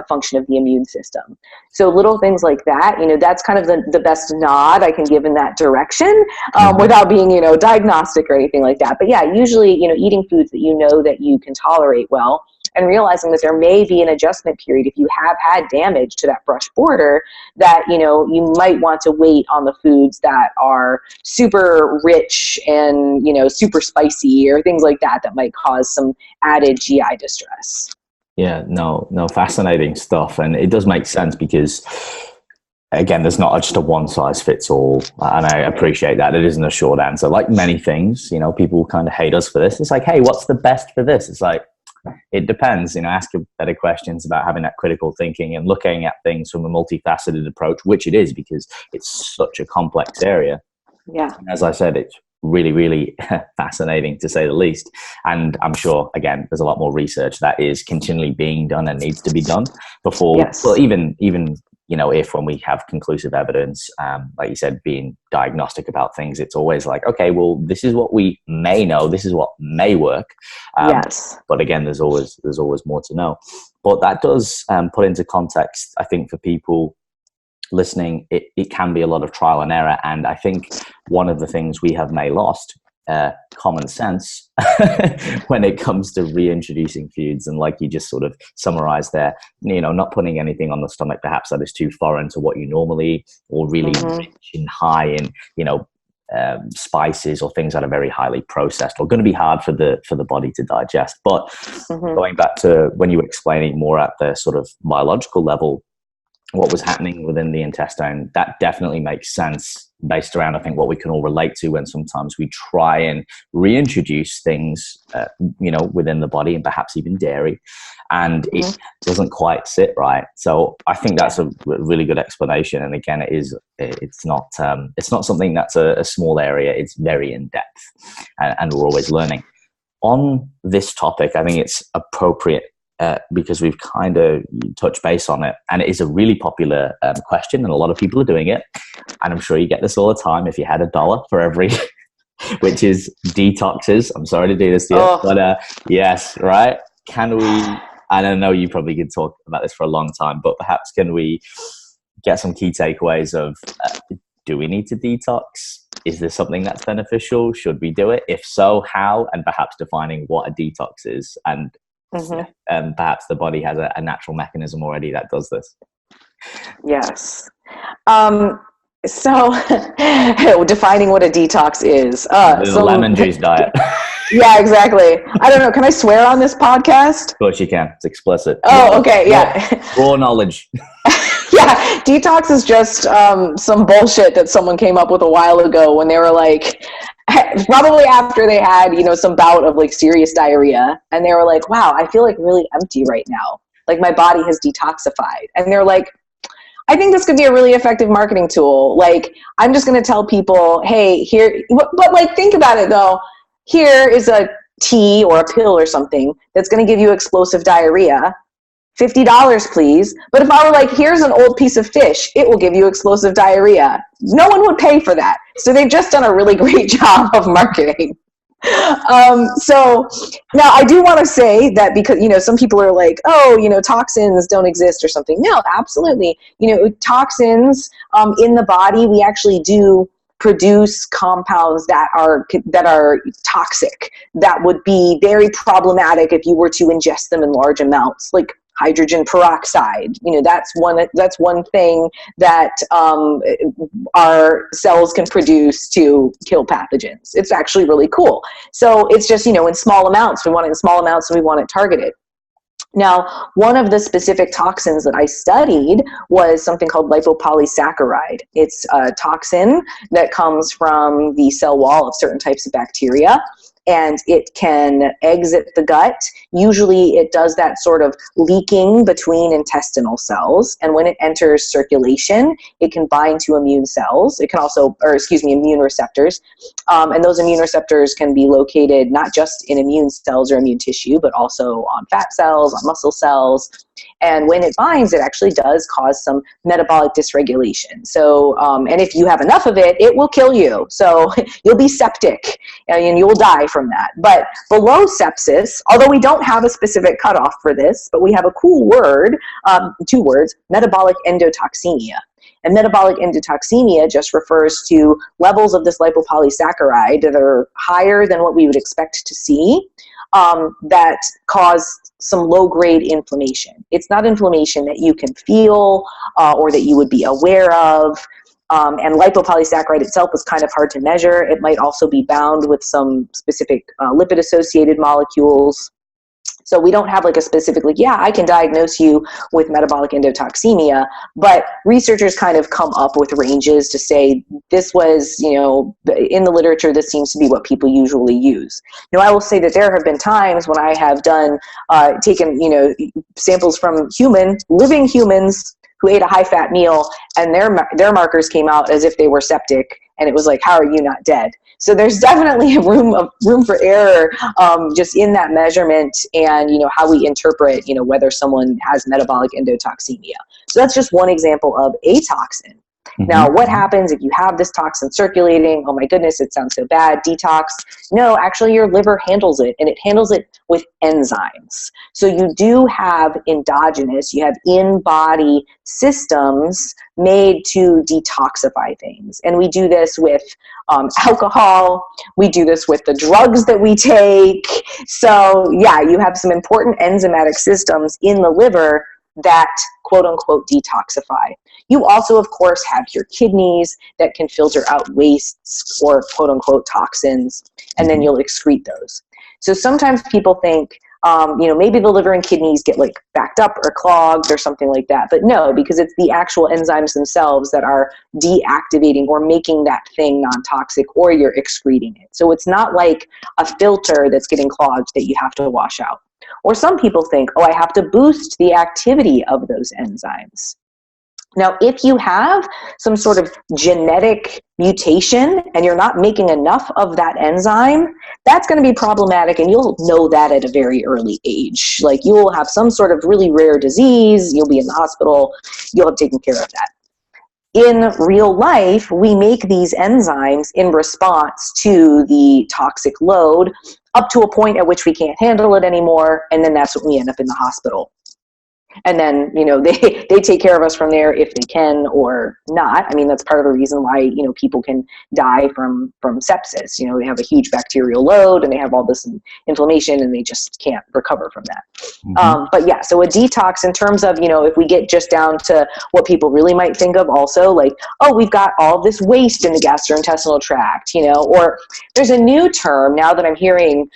function of the immune system. So little things like that, that's kind of the best nod I can give in that direction without being, diagnostic or anything like that. But yeah, usually, eating foods that that you can tolerate well, and realizing that there may be an adjustment period if you have had damage to that brush border, that, you might want to wait on the foods that are super rich and, super spicy or things like that might cause some added GI distress. Yeah, no, fascinating stuff. And it does make sense because, again, there's not just a one size fits all. And I appreciate that. It isn't a short answer. Like many things, people kind of hate us for this. It's like, hey, what's the best for this? It's like, it depends, ask better questions about having that critical thinking and looking at things from a multifaceted approach, which it is, because it's such a complex area. Yeah. And as I said, it's really, really fascinating to say the least. And I'm sure, again, there's a lot more research that is continually being done and needs to be done before, well, even if when we have conclusive evidence, like you said, being diagnostic about things, it's always like, okay, well, this is what we may know, this is what may work. But again, there's always more to know. But that does put into context, I think, for people listening, it can be a lot of trial and error. And I think one of the things we have may lost, common sense, when it comes to reintroducing foods. And like you just sort of summarized there, not putting anything on the stomach perhaps that is too foreign to what you normally eat, or really rich and high in, spices or things that are very highly processed or going to be hard for the body to digest. But going back to when you were explaining more at the sort of biological level, what was happening within the intestine, that definitely makes sense based around, I think, what we can all relate to when sometimes we try and reintroduce things, within the body, and perhaps even dairy, and it doesn't quite sit right. So I think that's a really good explanation. And again, it's not something that's a small area. It's very in depth, and we're always learning. On this topic, I think it's appropriate, because we've kind of touched base on it, and it is a really popular question, and a lot of people are doing it. And I'm sure you get this all the time. If you had $1 for every which is detoxes. I'm sorry to do this to you, but yes, right? Can we, I don't know, you probably could talk about this for a long time, but perhaps can we get some key takeaways of, do we need to detox? Is this something that's beneficial? Should we do it? If so, how? And perhaps defining what a detox is, and perhaps the body has a natural mechanism already that does this. Yes. So defining what a detox is. The lemon juice diet. Yeah, exactly. I don't know. Can I swear on this podcast? Of course you can. It's explicit. Oh, okay. Yeah. Raw knowledge. Yeah. Detox is just some bullshit that someone came up with a while ago when they were like, probably after they had, some bout of like serious diarrhea, and they were like, wow, I feel like really empty right now. Like my body has detoxified. And they're like, I think this could be a really effective marketing tool. Like, I'm just going to tell people, hey, here, but like, think about it though. Here is a tea or a pill or something that's going to give you explosive diarrhea. $50, please. But if I were like, here's an old piece of fish, it will give you explosive diarrhea. No one would pay for that. So they've just done a really great job of marketing. So now I do want to say that because, some people are like, toxins don't exist or something. No, absolutely. Toxins, in the body, we actually do produce compounds that are toxic, that would be very problematic if you were to ingest them in large amounts, like hydrogen peroxide. That's one thing that our cells can produce to kill pathogens. It's actually really cool. So it's just, in small amounts. We want it in small amounts and we want it targeted. Now, one of the specific toxins that I studied was something called lipopolysaccharide. It's a toxin that comes from the cell wall of certain types of bacteria, and it can exit the gut. Usually it does that sort of leaking between intestinal cells, and when it enters circulation, it can bind to immune cells. It can also, immune receptors. And those immune receptors can be located not just in immune cells or immune tissue, but also on fat cells, on muscle cells. And when it binds, it actually does cause some metabolic dysregulation. So, and if you have enough of it, it will kill you. So you'll be septic and you'll die from that. But below sepsis, although we don't have a specific cutoff for this, but we have a cool word, 2 words, metabolic endotoxemia. And metabolic endotoxemia just refers to levels of this lipopolysaccharide that are higher than what we would expect to see, that cause some low-grade inflammation. It's not inflammation that you can feel or that you would be aware of. And lipopolysaccharide itself is kind of hard to measure. It might also be bound with some specific lipid-associated molecules. So we don't have like a specific, I can diagnose you with metabolic endotoxemia, but researchers kind of come up with ranges to say this was, in the literature, this seems to be what people usually use. Now, I will say that there have been times when I have taken, samples from living humans who ate a high-fat meal, and their markers came out as if they were septic, and it was like, how are you not dead? So there's definitely a room for error just in that measurement and, how we interpret, whether someone has metabolic endotoxemia. So that's just one example of a toxin. Mm-hmm. Now, what happens if you have this toxin circulating? Oh my goodness, it sounds so bad. Detox. No, actually your liver handles it, and it handles it with enzymes. So you do have you have in-body systems made to detoxify things. And we do this with alcohol. We do this with the drugs that we take. So yeah, you have some important enzymatic systems in the liver that quote unquote detoxify. You also, of course, have your kidneys that can filter out wastes or quote unquote toxins, and then you'll excrete those. So sometimes people think, maybe the liver and kidneys get like backed up or clogged or something like that. But no, because it's the actual enzymes themselves that are deactivating or making that thing non-toxic, or you're excreting it. So it's not like a filter that's getting clogged that you have to wash out. Or some people think, I have to boost the activity of those enzymes. Now, if you have some sort of genetic mutation and you're not making enough of that enzyme, that's going to be problematic, and you'll know that at a very early age. Like, you will have some sort of really rare disease, you'll be in the hospital, you'll have taken care of that. in real life, we make these enzymes in response to the toxic load up to a point at which we can't handle it anymore. And then that's when we end up in the hospital. And then, they take care of us from there if they can or not. I mean, that's part of the reason why, people can die from sepsis. They have a huge bacterial load and they have all this inflammation and they just can't recover from that. Mm-hmm. But yeah, so a detox in terms of, if we get just down to what people really might think of also, like, oh, we've got all this waste in the gastrointestinal tract, or there's a new term now that I'm hearing,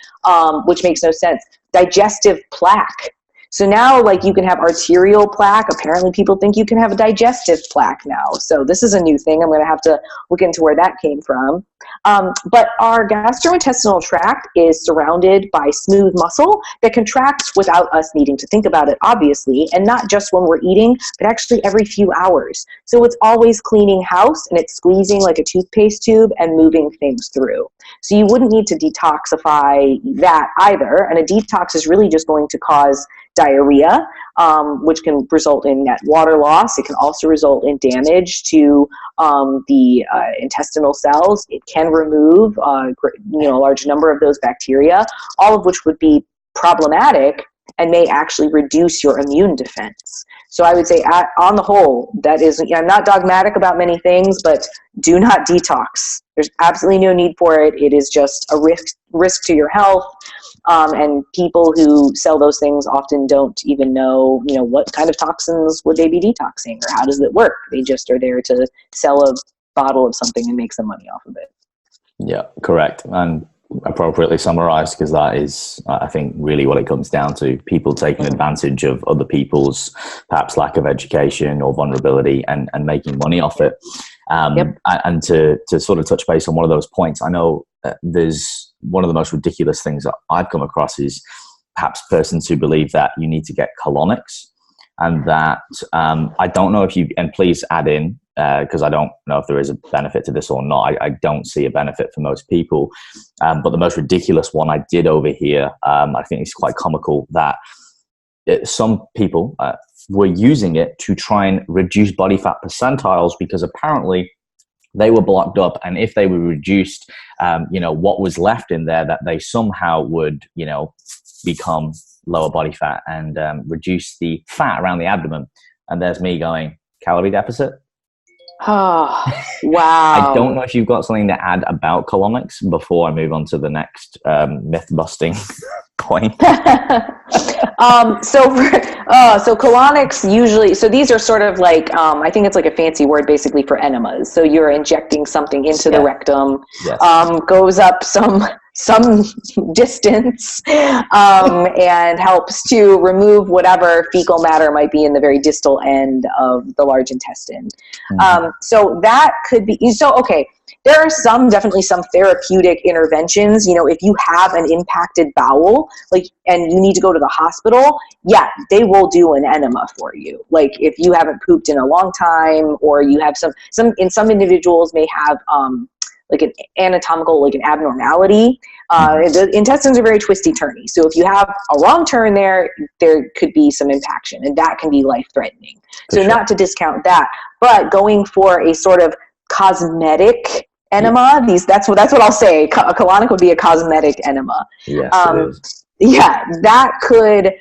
which makes no sense, digestive plaque. So now, like, you can have arterial plaque. Apparently people think you can have a digestive plaque now. So this is a new thing. I'm going to have to look into where that came from. But our gastrointestinal tract is surrounded by smooth muscle that contracts without us needing to think about it, obviously, and not just when we're eating, but actually every few hours. So it's always cleaning house and it's squeezing like a toothpaste tube and moving things through. So you wouldn't need to detoxify that either. And a detox is really just going to cause diarrhea, which can result in net water loss. It can also result in damage to the intestinal cells. It can remove a large number of those bacteria, all of which would be problematic and may actually reduce your immune defense. So I would say on the whole, that is, I'm not dogmatic about many things, but do not detox. There's absolutely no need for it. It is just a risk to your health. And people who sell those things often don't even know, what kind of toxins would they be detoxing or how does it work? They just are there to sell a bottle of something and make some money off of it. Yeah, correct. And appropriately summarized, because that is, I think, really what it comes down to. People taking advantage of other people's perhaps lack of education or vulnerability and making money off it. Yep. And to sort of touch base on one of those points, I know there's one of the most ridiculous things that I've come across is perhaps persons who believe that you need to get colonics, and that I don't know if you, and please add in, because I don't know if there is a benefit to this or not. I don't see a benefit for most people. But the most ridiculous one I did overhear, I think it's quite comical, that some people were using it to try and reduce body fat percentiles because apparently they were blocked up, and if they were reduced, what was left in there, that they somehow would, become lower body fat and reduce the fat around the abdomen. And there's me going, calorie deficit? Oh, wow. I don't know if you've got something to add about colonics before I move on to the next myth-busting point. So colonics usually, so these are sort of like, I think it's like a fancy word basically for enemas. So you're injecting something into the rectum, goes up some distance, and helps to remove whatever fecal matter might be in the very distal end of the large intestine. Mm-hmm. So that could be, okay. There are definitely some therapeutic interventions. If you have an impacted bowel, and you need to go to the hospital, they will do an enema for you. Like if you haven't pooped in a long time, or you have some individuals may have, like an anatomical, like an abnormality. The intestines are very twisty-turny. So if you have a wrong turn there could be some impaction, and that can be life-threatening. So not to discount that, but going for a sort of cosmetic enema, that's what I'll say. A colonic would be a cosmetic enema. Yes, it is. Yeah, that could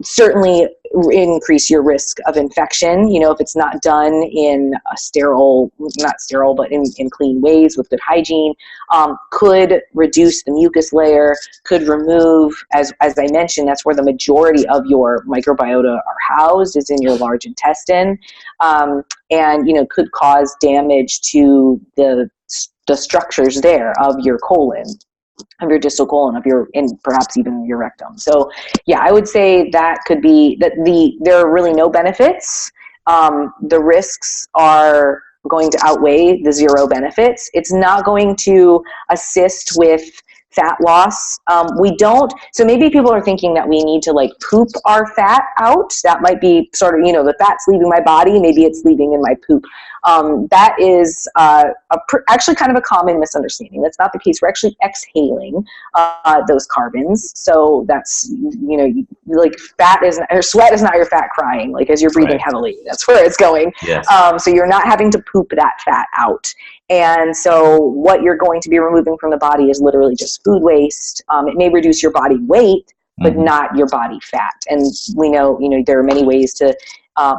certainly increase your risk of infection, if it's not done in a not sterile, but in clean ways with good hygiene, could reduce the mucus layer, could remove, as I mentioned, that's where the majority of your microbiota are housed, is in your large intestine, and, could cause damage to the structures there of your colon, of your distal colon, and perhaps even your rectum. So I would say that could be that there are really no benefits. The risks are going to outweigh the zero benefits. It's not going to assist with fat loss. We don't, so maybe people are thinking that we need to like poop our fat out. That might be sort of, the fat's leaving my body, maybe it's leaving in my poop. That is actually kind of a common misunderstanding. That's not the case. We're actually exhaling those carbons. So that's, like fat is, or sweat is not your fat crying, like as you're breathing heavily, that's where it's going. Yes. So you're not having to poop that fat out. And so what you're going to be removing from the body is literally just food waste. It may reduce your body weight, but not your body fat. And we know, there are many ways to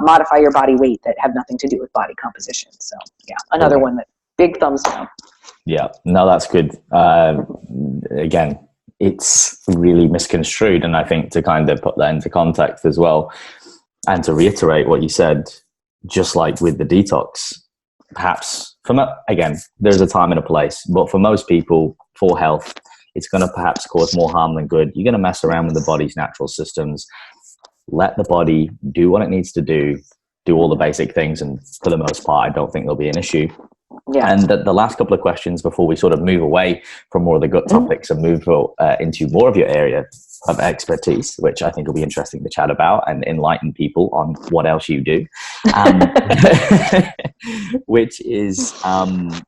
modify your body weight that have nothing to do with body composition. So yeah, another one that big thumbs down. Yeah, no, that's good. Again, it's really misconstrued. And I think to kind of put that into context as well, and to reiterate what you said, just like with the detox, perhaps again, there's a time and a place, but for most people, for health, it's going to perhaps cause more harm than good. You're going to mess around with the body's natural systems. Let the body do what it needs to do all the basic things. And for the most part, I don't think there'll be an issue. Yeah. And the last couple of questions before we sort of move away from more of the gut topics and move into more of your area of expertise, which I think will be interesting to chat about and enlighten people on what else you do, which is, and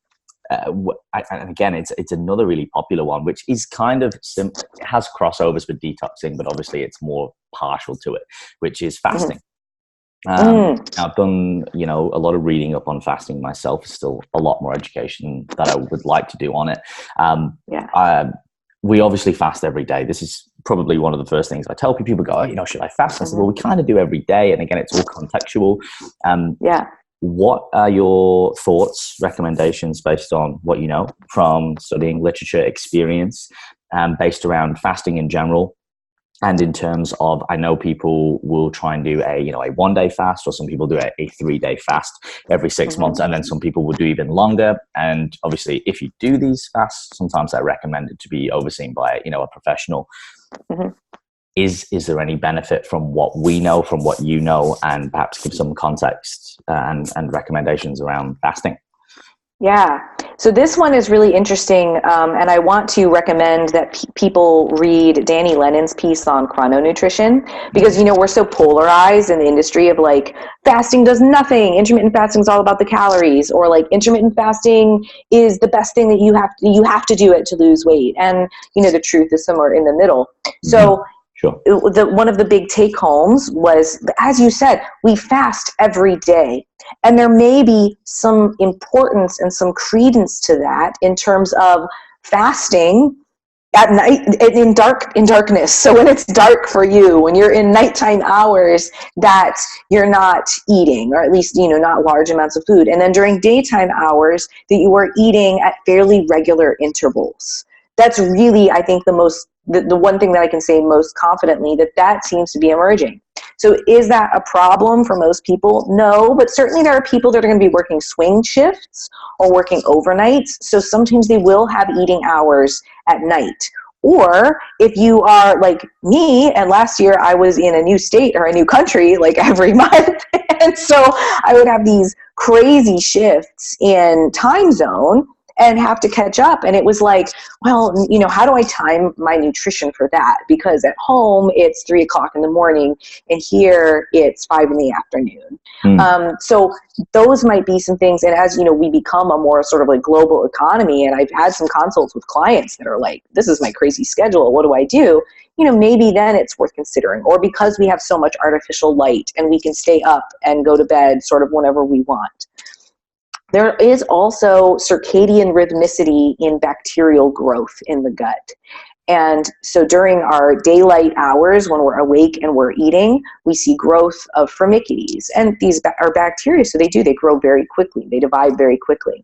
again, it's another really popular one, which is kind of it has crossovers with detoxing, but obviously it's more partial to it, which is fasting. I've done, a lot of reading up on fasting myself. Still a lot more education that I would like to do on it. We obviously fast every day. This is probably one of the first things I tell people. People go, should I fast? I said, well, we kind of do every day. And again, it's all contextual. What are your thoughts, recommendations based on what you know from studying literature, experience, based around fasting in general? And in terms of, I know people will try and do a 1 day fast, or some people do a 3 day fast every 6 months. And then some people will do even longer. And obviously if you do these fasts, sometimes they're recommended to be overseen by, a professional. Is there any benefit from what we know, from what you know, and perhaps give some context and recommendations around fasting? Yeah. So this one is really interesting, and I want to recommend that people read Danny Lennon's piece on chrononutrition, because, we're so polarized in the industry of like, fasting does nothing, intermittent fasting is all about the calories, or like intermittent fasting is the best thing that you have to do it to lose weight. And, the truth is somewhere in the middle. So sure. One of the big take homes was, as you said, we fast every day. And there may be some importance and some credence to that in terms of fasting at night in darkness. So when it's dark for you, when you're in nighttime hours, that you're not eating, or at least, not large amounts of food. And then during daytime hours that you are eating at fairly regular intervals. That's really, I think, the one thing that I can say most confidently, that seems to be emerging. So is that a problem for most people? No, but certainly there are people that are going to be working swing shifts or working overnights. So sometimes they will have eating hours at night. Or if you are like me, and last year I was in a new state or a new country like every month. And so I would have these crazy shifts in time zone and have to catch up. And it was like, well, how do I time my nutrition for that? Because at home it's 3 o'clock in the morning and here it's 5 in the afternoon. So those might be some things. And as we become a more sort of like global economy, and I've had some consults with clients that are like, this is my crazy schedule, what do I do? Maybe then it's worth considering. Or because we have so much artificial light and we can stay up and go to bed sort of whenever we want. There is also circadian rhythmicity in bacterial growth in the gut. And so during our daylight hours, when we're awake and we're eating, we see growth of Firmicutes. And these are bacteria, so they grow very quickly. They divide very quickly.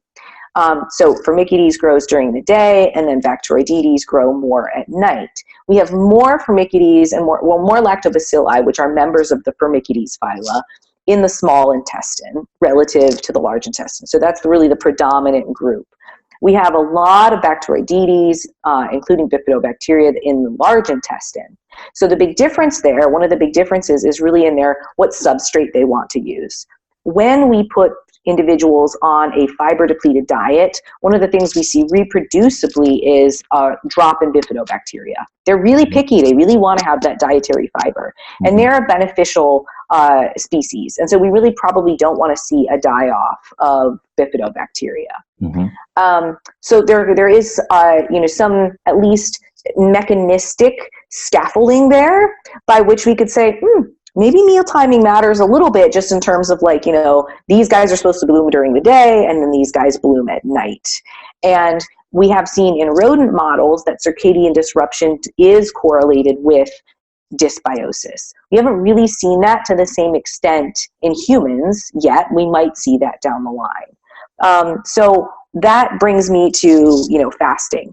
So Firmicutes grows during the day, and then Bacteroidetes grow more at night. We have more Firmicutes and more lactobacilli, which are members of the Firmicutes phyla, in the small intestine relative to the large intestine. So that's really the predominant group. We have a lot of Bacteroidetes, including bifidobacteria, in the large intestine. So the big difference there, one of the big differences is really in what substrate they want to use. When we put individuals on a fiber-depleted diet, one of the things we see reproducibly is a drop in bifidobacteria. They're really picky. They really want to have that dietary fiber. And they're a beneficial species. And so we really probably don't want to see a die-off of bifidobacteria. So there is, some at least mechanistic scaffolding there by which we could say, maybe meal timing matters a little bit, just in terms of these guys are supposed to bloom during the day and then these guys bloom at night. And we have seen in rodent models that circadian disruption is correlated with dysbiosis. We haven't really seen that to the same extent in humans yet. We might see that down the line. So that brings me to, fasting.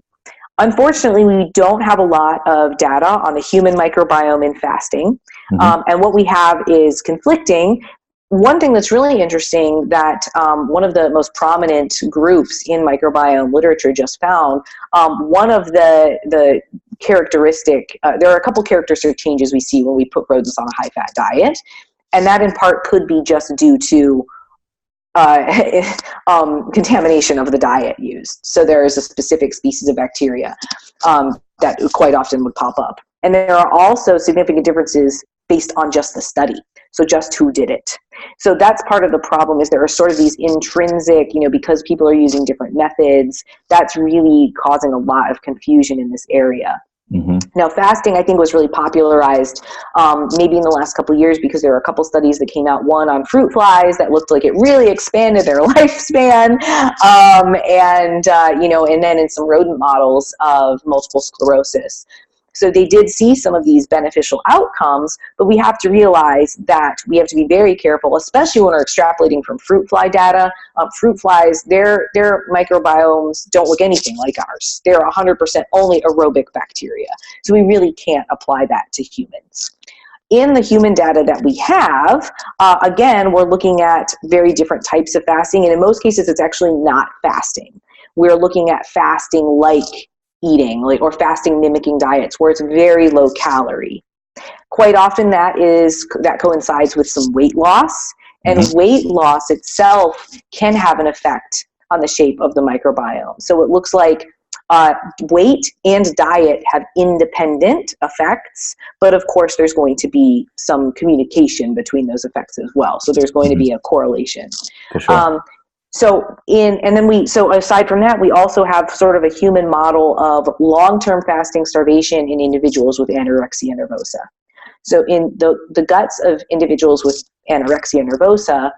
Unfortunately, we don't have a lot of data on the human microbiome in fasting. And what we have is conflicting. One thing that's really interesting that one of the most prominent groups in microbiome literature just found, one of the characteristic, there are a couple characteristic changes we see when we put rodents on a high-fat diet. And that in part could be just due to contamination of the diet used. So there is a specific species of bacteria that quite often would pop up. And there are also significant differences based on just the study. So just who did it. So that's part of the problem, is there are sort of these intrinsic, because people are using different methods, that's really causing a lot of confusion in this area. Now, fasting, I think, was really popularized maybe in the last couple of years because there were a couple studies that came out, one on fruit flies that looked like it really expanded their lifespan, and then in some rodent models of multiple sclerosis. So they did see some of these beneficial outcomes, but we have to realize that we have to be very careful, especially when we're extrapolating from fruit fly data. Fruit flies, their microbiomes don't look anything like ours. They're 100% only aerobic bacteria. So we really can't apply that to humans. In the human data that we have, again, we're looking at very different types of fasting, and in most cases, it's actually not fasting. We're looking at fasting like eating, or fasting mimicking diets where it's very low calorie. Quite often that coincides with some weight loss, and weight loss itself can have an effect on the shape of the microbiome. So it looks like weight and diet have independent effects, but of course there's going to be some communication between those effects as well. So there's going to be a correlation. For sure. So aside from that, we also have sort of a human model of long-term fasting starvation in individuals with anorexia nervosa. So in the guts of individuals with anorexia nervosa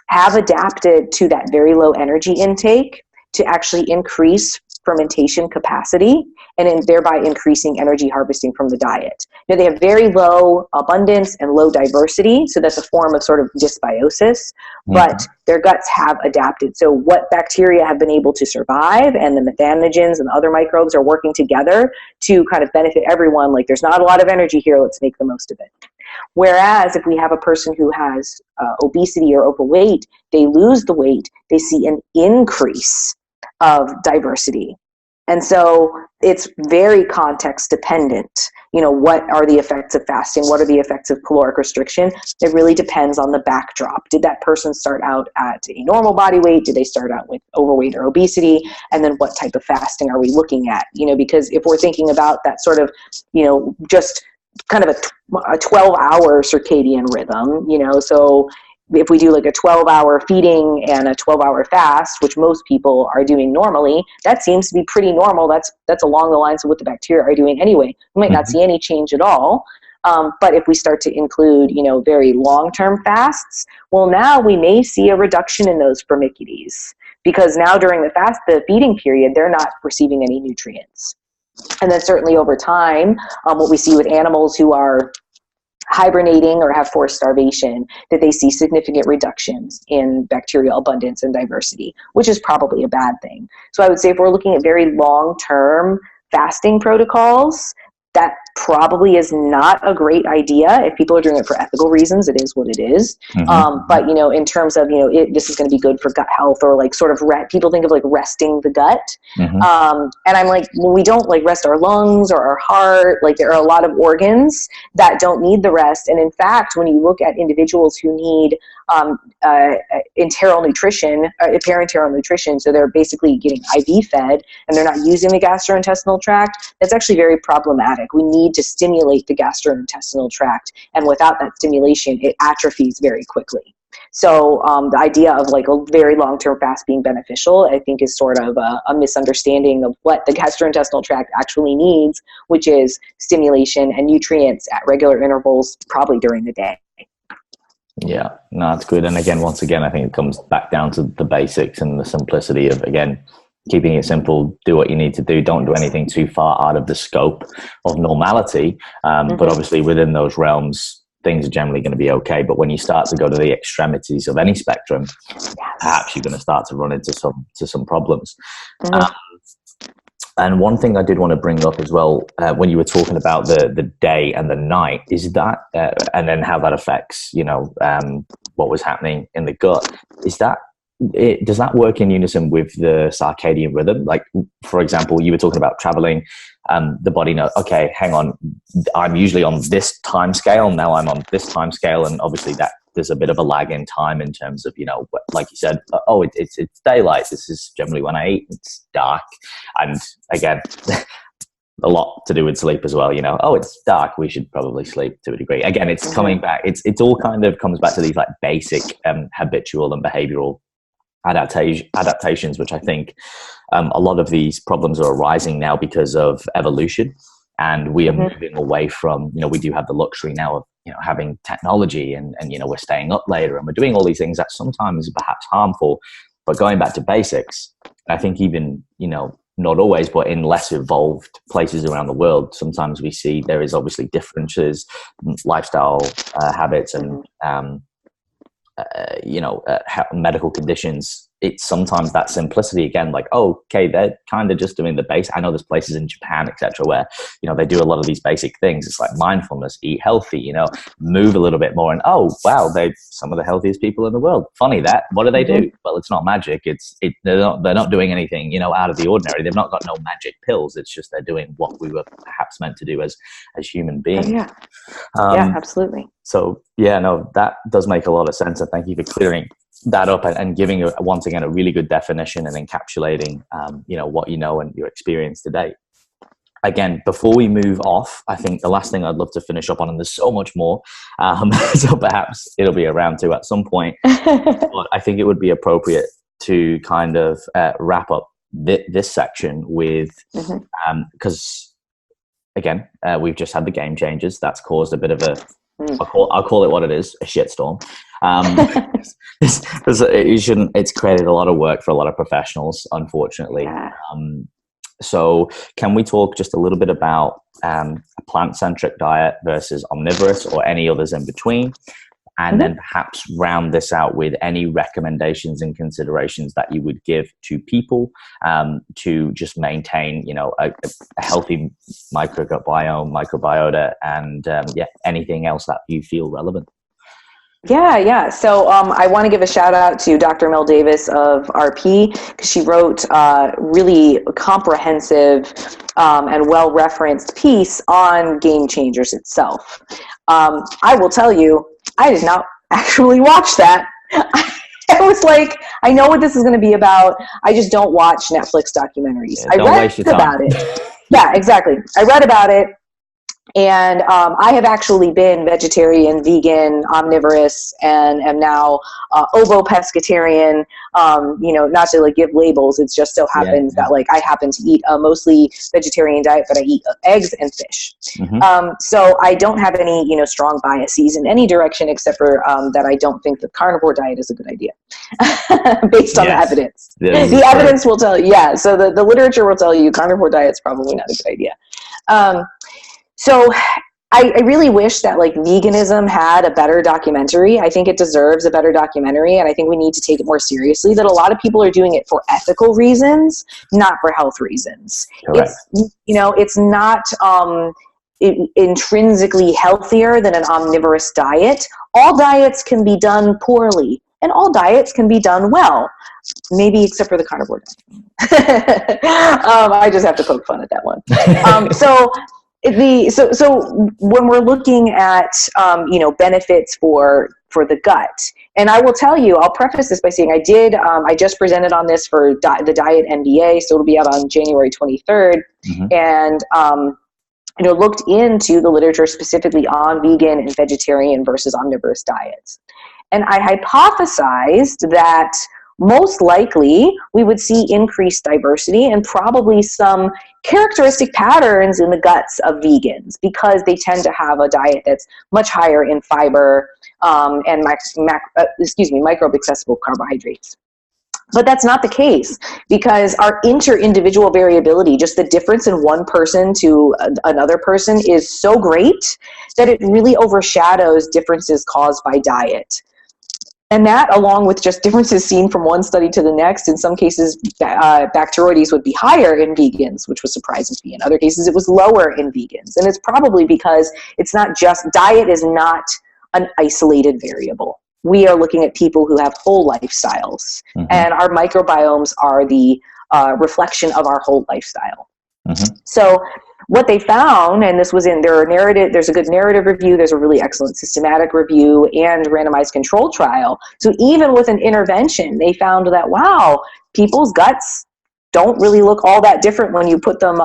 have adapted to that very low energy intake to actually increase fermentation capacity and thereby increasing energy harvesting from the diet. Now, they have very low abundance and low diversity, so that's a form of sort of dysbiosis, but their guts have adapted. So what bacteria have been able to survive, and the methanogens and other microbes are working together to kind of benefit everyone. Like, there's not a lot of energy here, let's make the most of it. Whereas if we have a person who has obesity or overweight, they lose the weight, they see an increase of diversity. And so it's very context dependent. What are the effects of fasting? What are the effects of caloric restriction? It really depends on the backdrop. Did that person start out at a normal body weight? Did they start out with overweight or obesity? And then what type of fasting are we looking at? Because if we're thinking about that sort of, just kind of a 12-hour circadian rhythm, so if we do like a 12-hour feeding and a 12-hour fast, which most people are doing normally, that seems to be pretty normal. That's along the lines of what the bacteria are doing anyway. We might not see any change at all. But if we start to include, very long-term fasts, well, now we may see a reduction in those firmicutes, because now during the feeding period, they're not receiving any nutrients. And then certainly over time, what we see with animals who are hibernating or have forced starvation, that they see significant reductions in bacterial abundance and diversity, which is probably a bad thing. So I would say if we're looking at very long-term fasting protocols, that probably is not a great idea. If people are doing it for ethical reasons, it is what it is. But, you know, in terms of, you know, this is going to be good for gut health, or like sort of people think of like resting the gut. And I'm like, well, we don't like rest our lungs or our heart. Like there are a lot of organs that don't need the rest. And in fact, when you look at individuals who need enteral nutrition, parenteral nutrition, so they're basically getting IV fed and they're not using the gastrointestinal tract, that's actually very problematic. We need to stimulate the gastrointestinal tract, and without that stimulation, it atrophies very quickly. So the idea of like a very long-term fast being beneficial, I think, is sort of a misunderstanding of what the gastrointestinal tract actually needs, which is stimulation and nutrients at regular intervals, probably during the day. Yeah, no, that's good. And again, once again, I think it comes back down to the basics and the simplicity of, again, keeping it simple, do what you need to do. Don't do anything too far out of the scope of normality. But obviously within those realms, things are generally going to be okay. But when you start to go to the extremities of any spectrum, perhaps you're going to start to run into some problems. And one thing I did want to bring up as well, when you were talking about the day and the night, is that, and then how that affects, you know, what was happening in the gut, is that, does that work in unison with the circadian rhythm? Like, for example, you were talking about traveling, the body knows, okay, hang on, I'm usually on this time scale, now I'm on this time scale, and obviously that there's a bit of a lag in time in terms of, you know, like you said, oh, it's daylight, this is generally when I eat, it's dark, and again, a lot to do with sleep as well, you know, oh, it's dark, we should probably sleep to a degree. Again, it's coming back, it's all kind of comes back to these like basic habitual and behavioral adaptations, which I think a lot of these problems are arising now because of evolution, and we are moving away from, you know, we do have the luxury now of, you know, having technology, and you know, we're staying up later and we're doing all these things that sometimes are perhaps harmful. But going back to basics, I think even, you know, not always, but in less evolved places around the world, sometimes we see there is obviously differences, lifestyle habits, and you know, medical conditions. It's sometimes that simplicity again, like, oh, okay, they're kind of just doing the base. I know there's places in Japan, etc., where, you know, they do a lot of these basic things. It's like mindfulness, eat healthy, you know, move a little bit more, and oh wow, they're some of the healthiest people in the world. Funny that. What do they do? Well, it's not magic. They're not doing anything, you know, out of the ordinary. They've not got no magic pills. It's just they're doing what we were perhaps meant to do as human beings. Yeah, absolutely. So yeah, no, that does make a lot of sense, and thank you for clearing that up and giving once again a really good definition and encapsulating you know, what you know and your experience today. Again, before we move off, I think the last thing I'd love to finish up on, and there's so much more, so perhaps it'll be around to at some point, but I think it would be appropriate to kind of wrap up this section with, because again, we've just had the game changers. That's caused a bit of a, I'll call it what it is, a shitstorm. It's created a lot of work for a lot of professionals, unfortunately. So can we talk just a little bit about a plant-centric diet versus omnivorous, or any others in between? And then perhaps round this out with any recommendations and considerations that you would give to people to just maintain, you know, a healthy microbiome, microbiota, and anything else that you feel relevant. Yeah. So I want to give a shout out to Dr. Mel Davis of RP, because she wrote a really comprehensive and well-referenced piece on Game Changers itself. I will tell you, I did not actually watch that. I was like, I know what this is going to be about. I just don't watch Netflix documentaries. I read about it. Yeah, exactly. I read about it. And I have actually been vegetarian, vegan, omnivorous, and am now ovo-pescatarian. You know, not to like give labels. It just so happens that like I happen to eat a mostly vegetarian diet, but I eat eggs and fish. So I don't have any, you know, strong biases in any direction, except for that I don't think the carnivore diet is a good idea based on the evidence. The evidence will tell you. Yeah. So the literature will tell you carnivore diet is probably not a good idea. So I really wish that like veganism had a better documentary. I think it deserves a better documentary, and I think we need to take it more seriously, that a lot of people are doing it for ethical reasons, not for health reasons. Correct. It's, you know, it's not, intrinsically healthier than an omnivorous diet. All diets can be done poorly, and all diets can be done well, maybe except for the carnivore diet. I just have to poke fun at that one. So when we're looking at benefits for the gut, and I will tell you, I'll preface this by saying I just presented on this for the Diet MBA, so it'll be out on January 23rd, and looked into the literature specifically on vegan and vegetarian versus omnivorous diets. And I hypothesized that most likely we would see increased diversity and probably some characteristic patterns in the guts of vegans, because they tend to have a diet that's much higher in fiber and microbe accessible carbohydrates. But that's not the case, because our inter-individual variability, just the difference in one person to another person, is so great that it really overshadows differences caused by diet. And that, along with just differences seen from one study to the next, in some cases, bacteroides would be higher in vegans, which was surprising to me. In other cases, it was lower in vegans. And it's probably because it's not just, diet is not an isolated variable. We are looking at people who have whole lifestyles, and our microbiomes are the reflection of our whole lifestyle. So what they found, and this was in their narrative, there's a good narrative review, there's a really excellent systematic review, and randomized control trial. So even with an intervention, they found that, wow, people's guts don't really look all that different when you put them,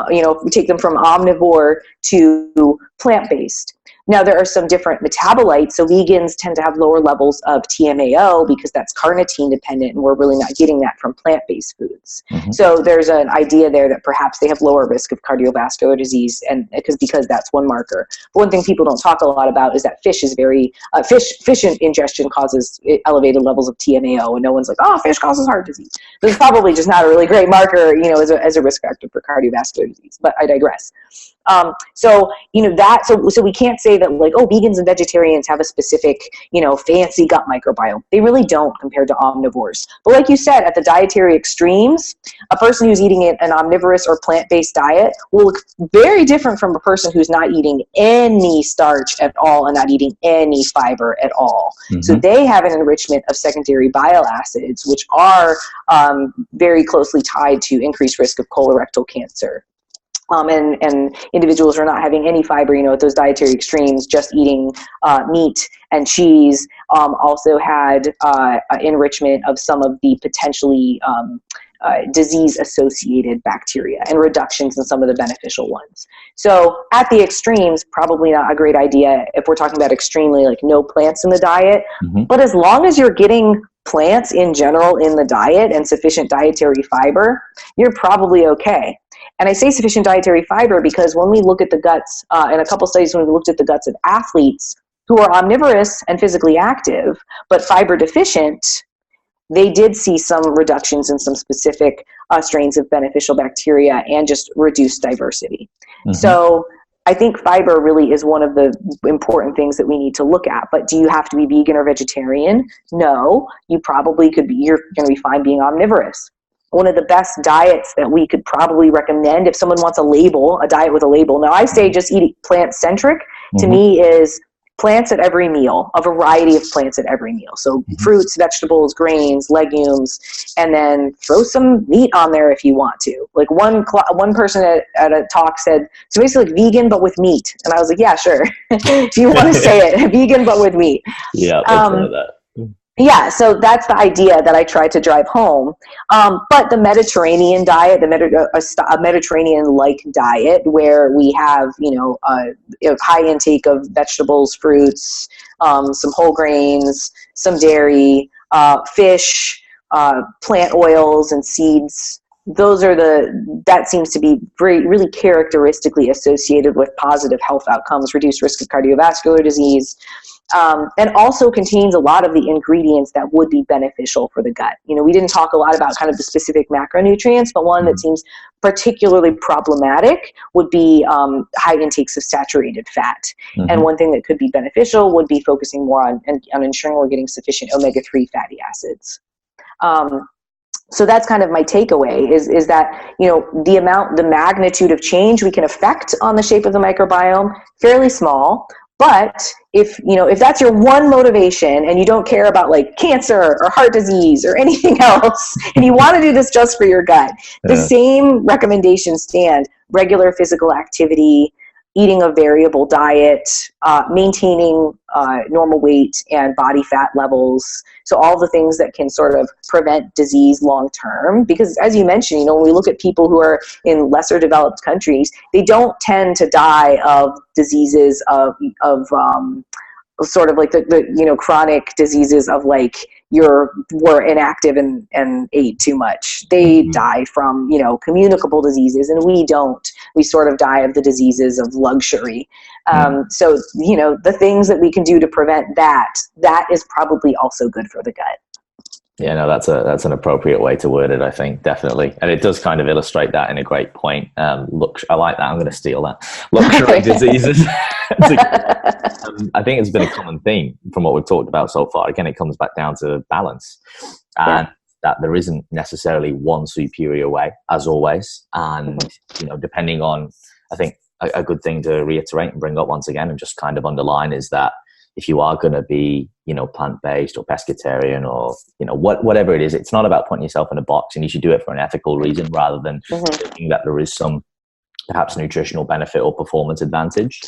take them from omnivore to plant-based. Now, there are some different metabolites, so vegans tend to have lower levels of TMAO because that's carnitine dependent, and we're really not getting that from plant-based foods. So there's an idea there that perhaps they have lower risk of cardiovascular disease, and because that's one marker. But one thing people don't talk a lot about is that fish is fish ingestion causes elevated levels of TMAO, and no one's like, oh, fish causes heart disease. This is probably just not a really great marker, as a risk factor for cardiovascular disease, but I digress. So we can't say that, like, oh, vegans and vegetarians have a specific, fancy gut microbiome. They really don't compared to omnivores. But like you said, at the dietary extremes, a person who's eating an omnivorous or plant-based diet will look very different from a person who's not eating any starch at all and not eating any fiber at all. So they have an enrichment of secondary bile acids, which are very closely tied to increased risk of colorectal cancer. And individuals who are not having any fiber, at those dietary extremes, just eating meat and cheese, also had enrichment of some of the potentially disease-associated bacteria and reductions in some of the beneficial ones. So at the extremes, probably not a great idea if we're talking about extremely, like, no plants in the diet. But as long as you're getting plants in general in the diet and sufficient dietary fiber, you're probably okay. And I say sufficient dietary fiber because when we look at the guts, in a couple studies when we looked at the guts of athletes who are omnivorous and physically active, but fiber deficient, they did see some reductions in some specific strains of beneficial bacteria and just reduced diversity. So I think fiber really is one of the important things that we need to look at. But do you have to be vegan or vegetarian? No, you probably could be, you're going to be fine being omnivorous. One of the best diets that we could probably recommend if someone wants a diet with a label. Now, I say just eat plant-centric. To me is plants at every meal, a variety of plants at every meal. So fruits, vegetables, grains, legumes, and then throw some meat on there if you want to. Like one person at a talk said, so basically like vegan but with meat. And I was like, yeah, sure. If you want to say it, vegan but with meat. Yeah, I've heard of that. Yeah, so that's the idea that I try to drive home. But the Mediterranean diet, a Mediterranean-like diet where we have, a high intake of vegetables, fruits, some whole grains, some dairy, fish, plant oils and seeds. That seems to be really characteristically associated with positive health outcomes, reduced risk of cardiovascular disease. And also contains a lot of the ingredients that would be beneficial for the gut. We didn't talk a lot about kind of the specific macronutrients, but one that seems particularly problematic would be high intakes of saturated fat. And one thing that could be beneficial would be focusing more on ensuring we're getting sufficient omega-3 fatty acids. So that's kind of my takeaway is that, the magnitude of change we can affect on the shape of the microbiome, fairly small. But if that's your one motivation and you don't care about like cancer or heart disease or anything else, and you want to do this just for your gut, the same recommendations stand: regular physical activity, eating a variable diet, maintaining normal weight and body fat levels. So all the things that can sort of prevent disease long term. Because as you mentioned, when we look at people who are in lesser developed countries, they don't tend to die of diseases of sort of like the chronic diseases of like were inactive and ate too much. They die from communicable diseases, and we don't. We sort of die of the diseases of luxury. So the things that we can do to prevent that is probably also good for the gut. Yeah, no, that's an appropriate way to word it, I think, definitely. And it does kind of illustrate that in a great point. Look, I like that. I'm going to steal that. Luxury diseases. I think it's been a common theme from what we've talked about so far. Again, it comes back down to balance, and that there isn't necessarily one superior way, as always. And, depending on, I think a good thing to reiterate and bring up once again and just kind of underline is that if you are going to be, plant-based or pescatarian or, whatever it is, it's not about putting yourself in a box, and you should do it for an ethical reason rather than thinking that there is some perhaps nutritional benefit or performance advantage.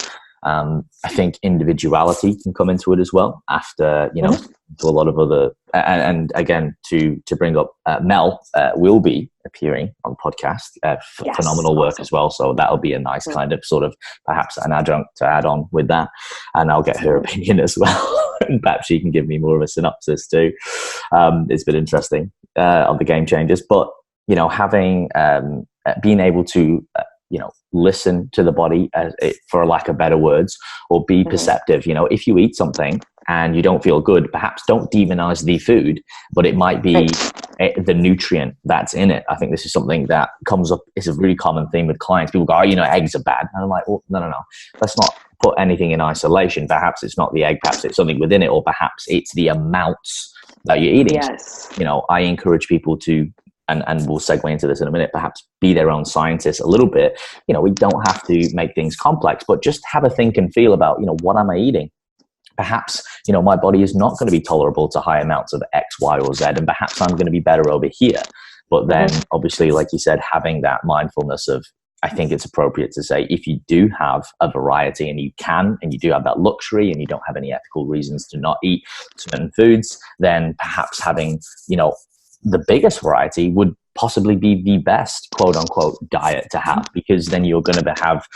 I think individuality can come into it as well after, to a lot of other, and again, to bring up Mel will be appearing on podcast, phenomenal work as well. So that'll be a nice kind of sort of perhaps an adjunct to add on with that. And I'll get her opinion as well. And perhaps she can give me more of a synopsis too. It's been interesting on the game changers, but, having, being able to, listen to the body, for lack of better words, or be perceptive. If you eat something and you don't feel good, perhaps don't demonize the food, but it might be the nutrient that's in it. I think this is something that comes up. It's a really common theme with clients. People go, eggs are bad. And I'm like, well, no. Let's not put anything in isolation. Perhaps it's not the egg, perhaps it's something within it, or perhaps it's the amounts that you're eating. Yes. I encourage people to, and we'll segue into this in a minute, perhaps be their own scientists a little bit. We don't have to make things complex, but just have a think and feel about, what am I eating? Perhaps, my body is not going to be tolerable to high amounts of X, Y, or Z, and perhaps I'm going to be better over here. But then obviously, like you said, having that mindfulness of, I think it's appropriate to say, if you do have a variety and you do have that luxury and you don't have any ethical reasons to not eat certain foods, then perhaps having, the biggest variety would possibly be the best quote unquote diet to have, because then you're going to have,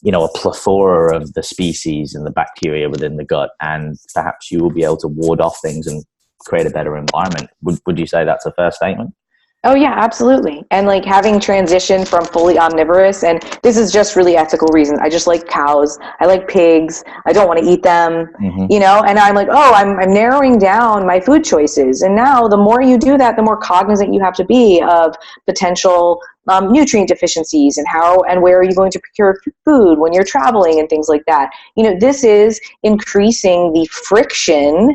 a plethora of the species and the bacteria within the gut, and perhaps you will be able to ward off things and create a better environment. Would you say that's a fair statement? Oh yeah, absolutely. And like having transitioned from fully omnivorous, and this is just really ethical reasons. I just like cows. I like pigs. I don't want to eat them, and I'm like, I'm narrowing down my food choices. And now the more you do that, the more cognizant you have to be of potential nutrient deficiencies and how and where are you going to procure food when you're traveling and things like that. This is increasing the friction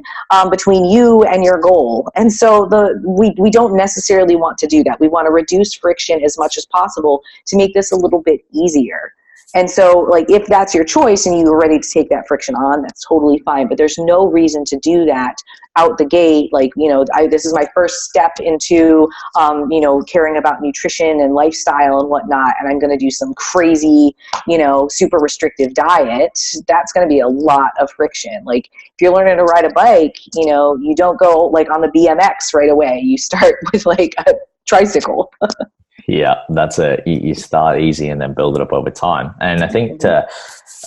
between you and your goal. And so we don't necessarily want to do that. We want to reduce friction as much as possible to make this a little bit easier. And so, like, if that's your choice and you're ready to take that friction on, that's totally fine. But there's no reason to do that out the gate. Like, this is my first step into, caring about nutrition and lifestyle and whatnot. And I'm going to do some crazy, super restrictive diet. That's going to be a lot of friction. Like, if you're learning to ride a bike, you don't go like on the BMX right away. You start with like a tricycle. Yeah, that's you start easy and then build it up over time. And I think to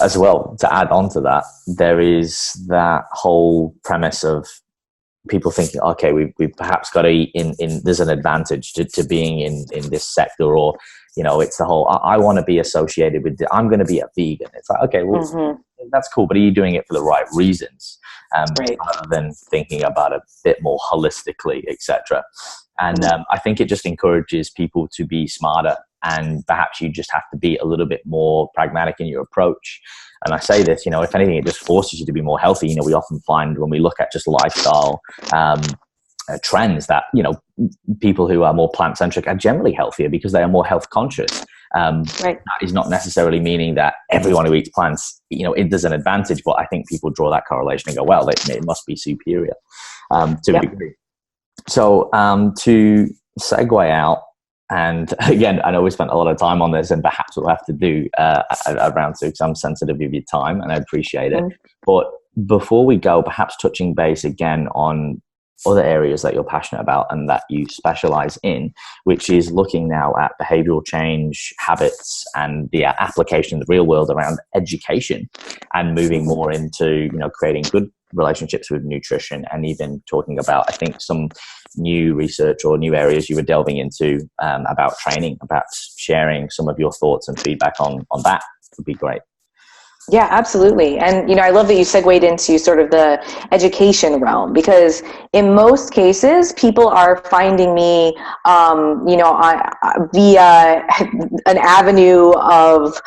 add on to that, there is that whole premise of people thinking, okay, we perhaps got to eat in there's an advantage to being in this sector, or, it's the whole, I want to be associated with, I'm going to be a vegan. It's like, okay, well, that's cool, but are you doing it for the right reasons? Rather than thinking about it a bit more holistically, etc. And I think it just encourages people to be smarter, and perhaps you just have to be a little bit more pragmatic in your approach. And I say this, if anything, it just forces you to be more healthy. We often find when we look at just lifestyle trends that, people who are more plant-centric are generally healthier because they are more health conscious. Right. That is not necessarily meaning that everyone who eats plants, there's an advantage, but I think people draw that correlation and go, well, it must be superior to a degree. So to segue out, and again, I know we spent a lot of time on this, and perhaps we'll have to do a round two because I'm sensitive of your time and I appreciate it. But before we go, perhaps touching base again on other areas that you're passionate about and that you specialize in, which is looking now at behavioral change, habits, and the application in the real world around education, and moving more into, creating good relationships with nutrition, and even talking about, I think, some new research or new areas you were delving into about training, about sharing some of your thoughts and feedback on that would be great. Yeah, absolutely. And, I love that you segued into sort of the education realm, because in most cases, people are finding me, via an avenue of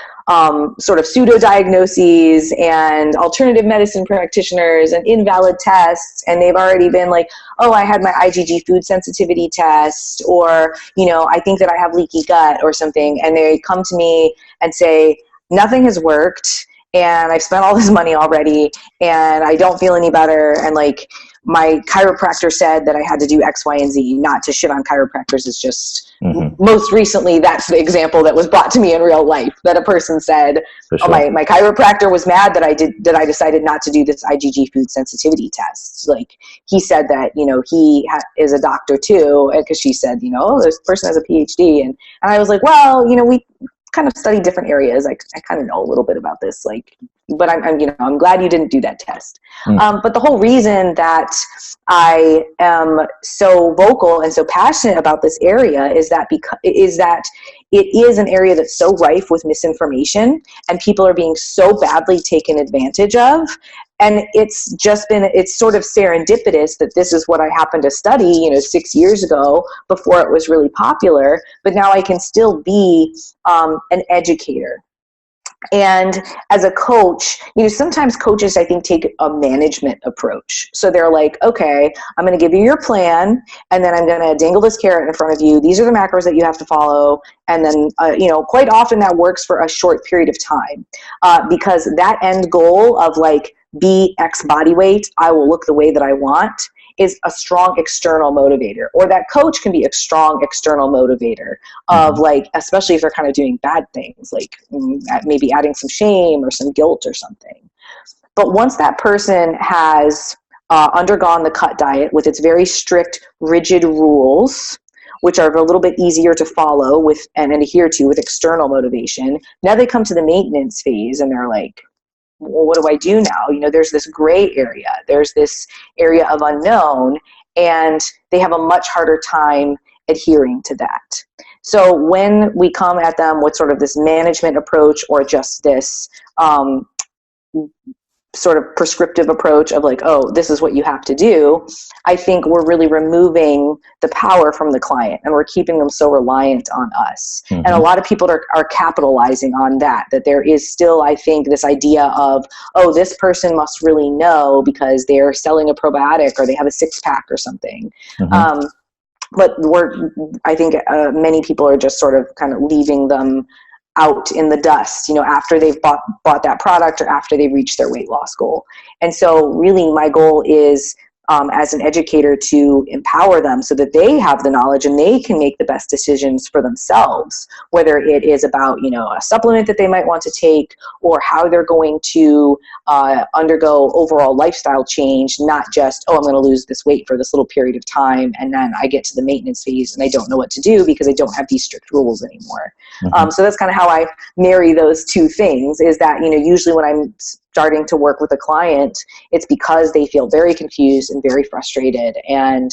sort of pseudo-diagnoses and alternative medicine practitioners and invalid tests. And they've already been like, oh, I had my IgG food sensitivity test, or, I think that I have leaky gut or something. And they come to me and say, nothing has worked, and I've spent all this money already, and I don't feel any better. And like, my chiropractor said that I had to do X, Y, and Z. Not to shit on chiropractors. It's just most recently, that's the example that was brought to me in real life, that a person said, sure. Oh, my chiropractor was mad that I decided not to do this IgG food sensitivity test. Like, he said that, he is a doctor too. Cause she said, oh, this person has a PhD. And I was like, well, we kind of study different areas. I kind of know a little bit about this, but I'm glad you didn't do that test. But the whole reason that I am so vocal and so passionate about this area is that it is an area that's so rife with misinformation, and people are being so badly taken advantage of. And it's sort of serendipitous that this is what I happened to study, 6 years ago, before it was really popular. But now I can still be an educator. And as a coach, sometimes coaches, I think, take a management approach. So they're like, okay, I'm going to give you your plan, and then I'm going to dangle this carrot in front of you. These are the macros that you have to follow. And then, quite often that works for a short period of time, because that end goal of be X body weight, I will look the way that I want, is a strong external motivator. Or that coach can be a strong external motivator of especially if they're kind of doing bad things, maybe adding some shame or some guilt or something. But once that person has undergone the cut diet with its very strict, rigid rules, which are a little bit easier to follow with and adhere to with external motivation, now they come to the maintenance phase and they're like, well, what do I do now? There's this gray area. There's this area of unknown, and they have a much harder time adhering to that. So when we come at them with sort of this management approach, or just this sort of prescriptive approach of oh, this is what you have to do, I think we're really removing the power from the client, and we're keeping them so reliant on us. And a lot of people are capitalizing on that there is still, I think, this idea of, oh, this person must really know because they're selling a probiotic or they have a 6-pack or something. But I think many people are just sort of kind of leaving them out in the dust, after they've bought that product or after they've reached their weight loss goal. And so really my goal is, as an educator, to empower them so that they have the knowledge and they can make the best decisions for themselves, whether it is about, a supplement that they might want to take, or how they're going to undergo overall lifestyle change, not just, oh, I'm going to lose this weight for this little period of time, and then I get to the maintenance phase and I don't know what to do because I don't have these strict rules anymore. So that's kind of how I marry those two things, is that, usually when I'm starting to work with a client, it's because they feel very confused and very frustrated. And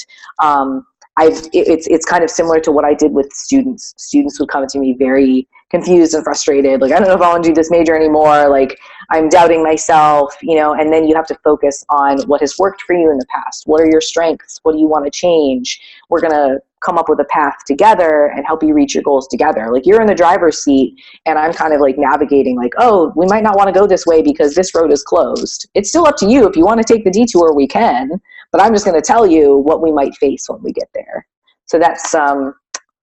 it's kind of similar to what I did with students. Students would come to me very confused and frustrated. I don't know if I want to do this major anymore. I'm doubting myself, and then you have to focus on what has worked for you in the past. What are your strengths? What do you want to change? We're going to come up with a path together and help you reach your goals together. Like, you're in the driver's seat and I'm kind of like navigating, like, oh, we might not want to go this way because this road is closed. It's still up to you. If you want to take the detour, we can, but I'm just going to tell you what we might face when we get there. So that's,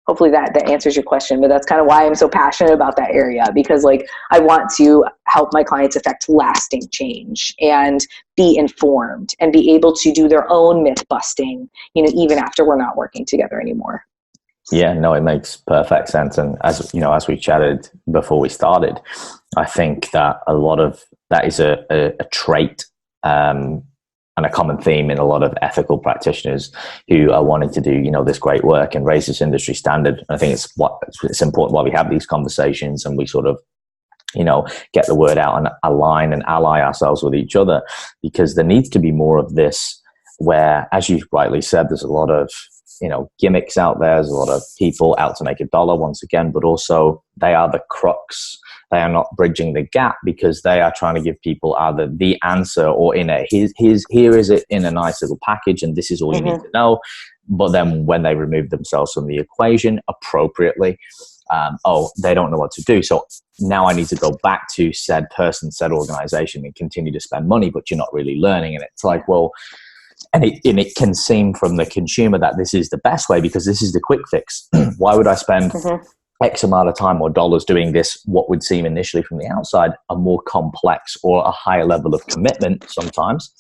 hopefully that answers your question, but that's kind of why I'm so passionate about that area, because like, I want to help my clients affect lasting change and be informed and be able to do their own myth busting, even after we're not working together anymore. Yeah, no, it makes perfect sense. And as we chatted before we started, I think that a lot of that is a trait, and a common theme in a lot of ethical practitioners who are wanting to do, this great work and raise this industry standard. I think it's important why we have these conversations and we sort of, get the word out and align and ally ourselves with each other, because there needs to be more of this where, as you rightly said, there's a lot of, gimmicks out there. There's a lot of people out to make a dollar once again, but also they are the crux. They are not bridging the gap because they are trying to give people either the answer or here is it in a nice little package and this is all you need to know. But then when they remove themselves from the equation appropriately, they don't know what to do. So now I need to go back to said person, said organization and continue to spend money, but you're not really learning. And it's like, well, and it can seem from the consumer that this is the best way because this is the quick fix. Why would I spend X amount of time or dollars doing this, what would seem initially from the outside a more complex or a higher level of commitment sometimes.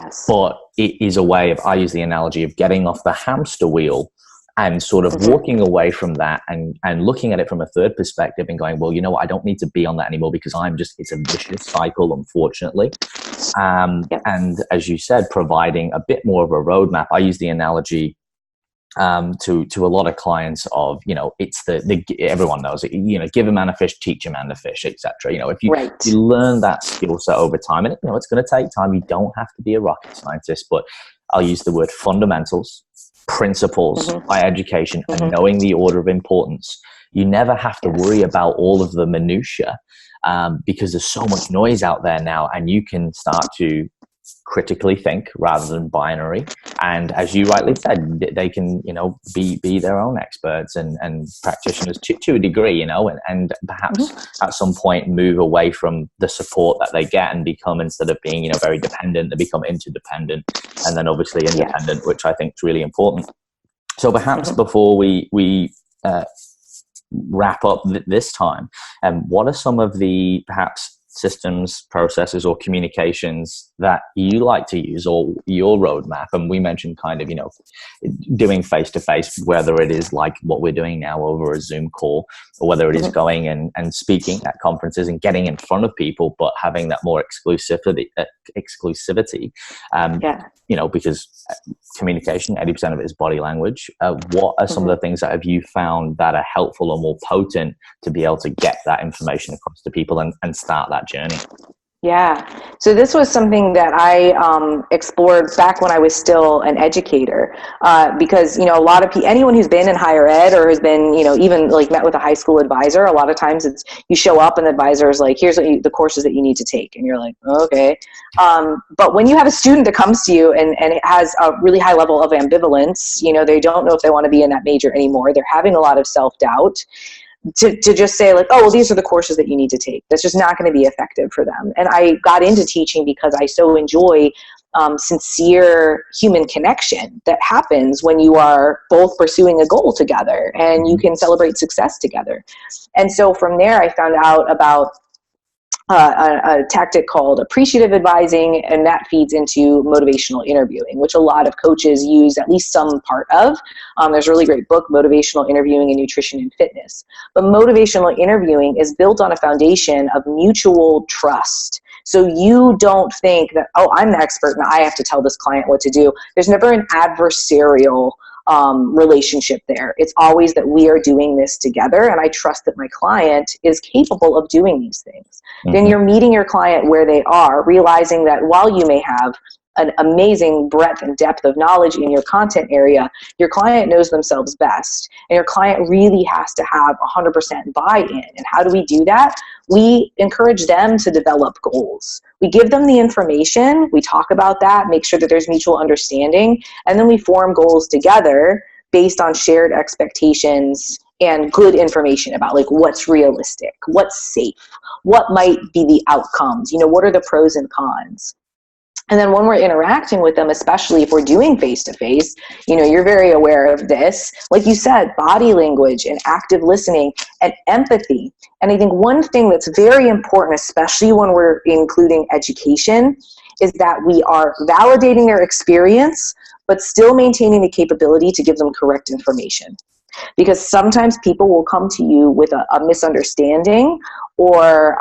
Yes. But it is a way of, I use the analogy of getting off the hamster wheel and sort of walking away from that and looking at it from a third perspective and going, well, I don't need to be on that anymore because it's a vicious cycle, unfortunately. And as you said, providing a bit more of a roadmap. I use the analogy to a lot of clients of, it's the everyone knows it, give a man a fish, teach a man to fish, etc. If you learn that skill set over time, and it's going to take time. You don't have to be a rocket scientist, but I'll use the word fundamentals, principles by education, and knowing the order of importance. You never have to worry about all of the minutia because there's so much noise out there now, and you can start to critically think rather than binary. And as you rightly said, they can, be their own experts and practitioners to a degree, and perhaps at some point move away from the support that they get and become, instead of being, very dependent, they become interdependent and then obviously independent, which I think is really important. So perhaps before we wrap up this time, what are some of the perhaps systems, processes, or communications that you like to use, or your roadmap? And we mentioned kind of, doing face-to-face, whether it is like what we're doing now over a Zoom call, or whether it is going and speaking at conferences and getting in front of people, but having that more exclusivity, because communication, 80% of it is body language. What are some of the things that have you found that are helpful or more potent to be able to get that information across to people and start that journey? Yeah. So this was something that I explored back when I was still an educator, because, a lot of anyone who's been in higher ed or has been, even like met with a high school advisor, a lot of times it's you show up and the advisor is like, here's the courses that you need to take. And you're like, okay. But when you have a student that comes to you and it has a really high level of ambivalence, they don't know if they want to be in that major anymore. They're having a lot of self-doubt. To just say like, oh, well, these are the courses that you need to take. That's just not going to be effective for them. And I got into teaching because I so enjoy sincere human connection that happens when you are both pursuing a goal together and you can celebrate success together. And so from there, I found out about a tactic called appreciative advising, and that feeds into motivational interviewing, which a lot of coaches use at least some part of. There's a really great book, Motivational Interviewing in Nutrition and Fitness. But motivational interviewing is built on a foundation of mutual trust. So you don't think that, oh, I'm the expert and I have to tell this client what to do. There's never an adversarial relationship there. It's always that we are doing this together, and I trust that my client is capable of doing these things. Then you're meeting your client where they are, realizing that while you may have an amazing breadth and depth of knowledge in your content area, your client knows themselves best, and your client really has to have 100% buy-in. And how do we do that? We encourage them to develop goals. We give them the information, we talk about that, make sure that there's mutual understanding, and then we form goals together based on shared expectations and good information about like what's realistic, what's safe, what might be the outcomes, what are the pros and cons. And then when we're interacting with them, especially if we're doing face-to-face, you're very aware of this. Like you said, body language and active listening and empathy. And I think one thing that's very important, especially when we're including education, is that we are validating their experience, but still maintaining the capability to give them correct information. Because sometimes people will come to you with a misunderstanding, or,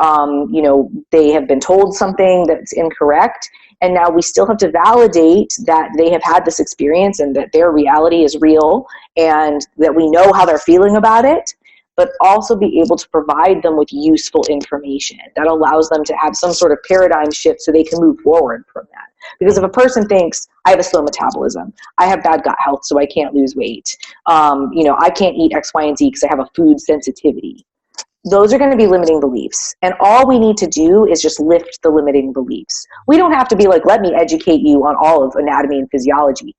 they have been told something that's incorrect. And now we still have to validate that they have had this experience and that their reality is real and that we know how they're feeling about it, but also be able to provide them with useful information that allows them to have some sort of paradigm shift so they can move forward from that. Because if a person thinks, I have a slow metabolism, I have bad gut health, so I can't lose weight, I can't eat X, Y, and Z because I have a food sensitivity, those are going to be limiting beliefs. And all we need to do is just lift the limiting beliefs. We don't have to be like, let me educate you on all of anatomy and physiology.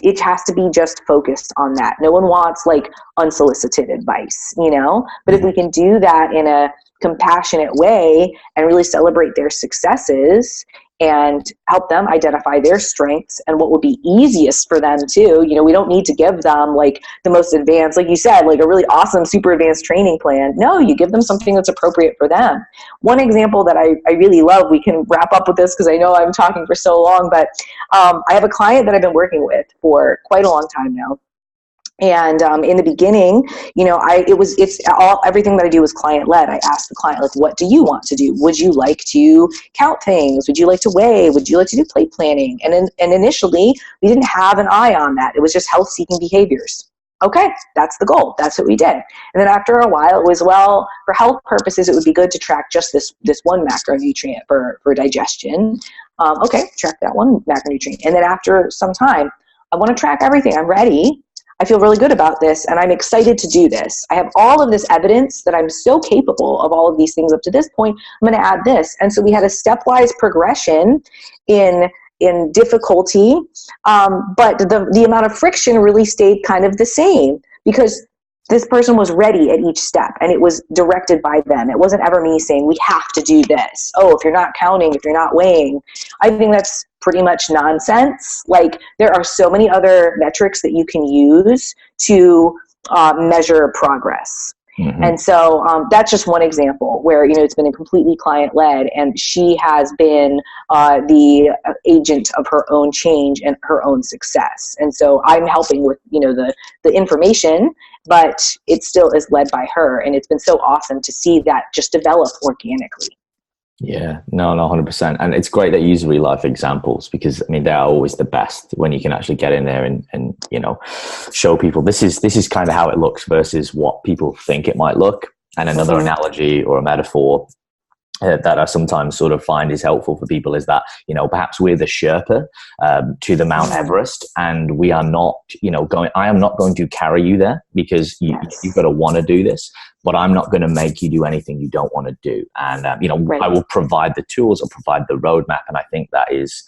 It has to be just focused on that. No one wants like unsolicited advice, but if we can do that in a compassionate way and really celebrate their successes and help them identify their strengths and what would be easiest for them too. We don't need to give them like the most advanced, like you said, like a really awesome, super advanced training plan. No, you give them something that's appropriate for them. One example that I really love, we can wrap up with this because I know I'm talking for so long, but I have a client that I've been working with for quite a long time now. And in the beginning, everything that I do is client led. I ask the client, like, what do you want to do? Would you like to count things? Would you like to weigh? Would you like to do plate planning? And initially, we didn't have an eye on that. It was just health seeking behaviors. Okay, that's the goal. That's what we did. And then after a while, it was, well, for health purposes, it would be good to track just this one macronutrient for digestion. Okay, track that one macronutrient. And then after some time, I want to track everything. I'm ready. I feel really good about this, and I'm excited to do this. I have all of this evidence that I'm so capable of all of these things up to this point. I'm going to add this. And so we had a stepwise progression in difficulty, but the amount of friction really stayed kind of the same because this person was ready at each step, and it was directed by them. It wasn't ever me saying, we have to do this. Oh, if you're not counting, if you're not weighing. I think that's pretty much nonsense. Like, there are so many other metrics that you can use to measure progress. Mm-hmm. And so that's just one example where, it's been a completely client-led, and she has been the agent of her own change and her own success. And so I'm helping with, the information, but it still is led by her. And it's been so awesome to see that just develop organically. Yeah, no, 100%. And it's great that you use real life examples because, they're always the best when you can actually get in there and show people this is kind of how it looks versus what people think it might look. And another analogy or a metaphor that I sometimes sort of find is helpful for people is that, perhaps we're the Sherpa to the Mount Everest, and we are not, I am not going to carry you there because you've got to want to do this, but I'm not going to make you do anything you don't want to do. And, right. I will provide the tools, I'll provide the roadmap. And I think that is,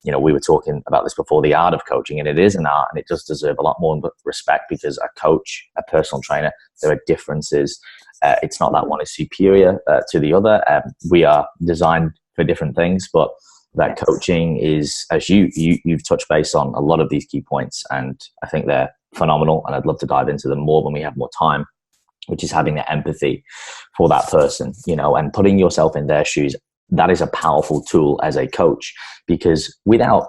we were talking about this before, the art of coaching, and it is an art, and it does deserve a lot more respect because a coach, a personal trainer, there are differences. It's not that one is superior to the other. We are designed for different things, but that coaching is, as you've touched base on a lot of these key points, and I think they're phenomenal, and I'd love to dive into them more when we have more time, which is having the empathy for that person, and putting yourself in their shoes. That is a powerful tool as a coach, because without,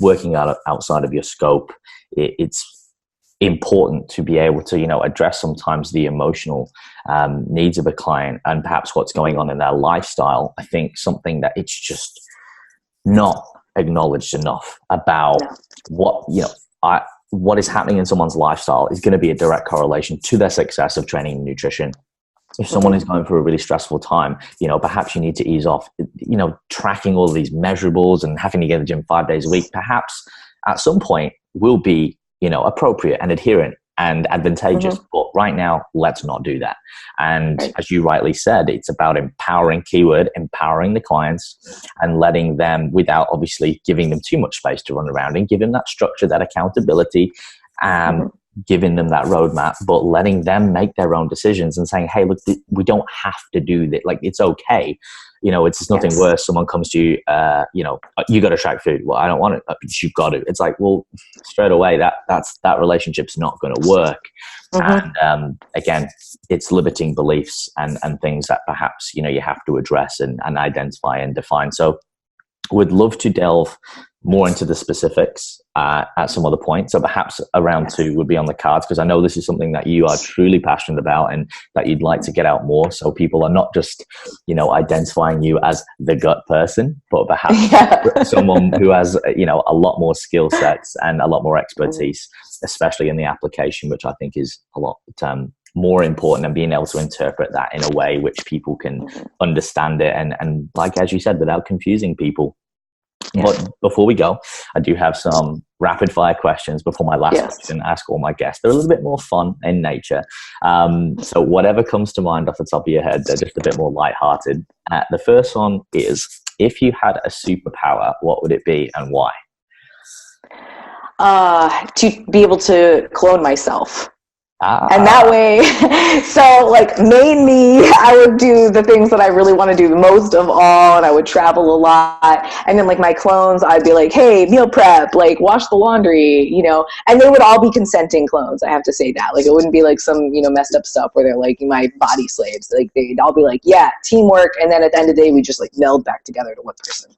working outside of your scope, it's important to be able to, address sometimes the emotional needs of a client and perhaps what's going on in their lifestyle. I think something that it's just not acknowledged enough about what is happening in someone's lifestyle is going to be a direct correlation to their success of training and nutrition. If someone is going through a really stressful time, perhaps you need to ease off, tracking all of these measurables and having to get to the gym 5 days a week, perhaps at some point will be, appropriate and adherent and advantageous. But right now, let's not do that. And as you rightly said, it's about empowering the clients and letting them, without obviously giving them too much space to run around, and give them that structure, that accountability, giving them that roadmap, but letting them make their own decisions and saying, hey, look, we don't have to do that. Like, it's okay. You know, it's nothing worse. Someone comes to you, you know, you got to track food. Well, I don't want it. You've got to. It's like, well, straight away, that relationship's not going to work. And again, it's limiting beliefs and things that perhaps, you know, you have to address and identify and define. So would love to delve more into the specifics at some other point. So perhaps a round 2 would be on the cards, because I know this is something that you are truly passionate about and that you'd like to get out more. So people are not just, you know, identifying you as the gut person, but perhaps someone who has, you know, a lot more skill sets and a lot more expertise, especially in the application, which I think is a lot more important, and being able to interpret that in a way which people can understand it. And like, as you said, without confusing people. But before we go, I do have some rapid fire questions before my last question. Ask all my guests. They're a little bit more fun in nature. So whatever comes to mind off the top of your head, they're just a bit more lighthearted. The first one is, if you had a superpower, what would it be and why? To be able to clone myself. And that way, so like mainly I would do the things that I really want to do the most of all, and I would travel a lot. And then like my clones, I'd be like, hey, meal prep, like wash the laundry, you know, and they would all be consenting clones. I have to say that. Like, it wouldn't be like some, you know, messed up stuff where they're like my body slaves. Like, they'd all be like, yeah, teamwork. And then at the end of the day, we just like meld back together to one person.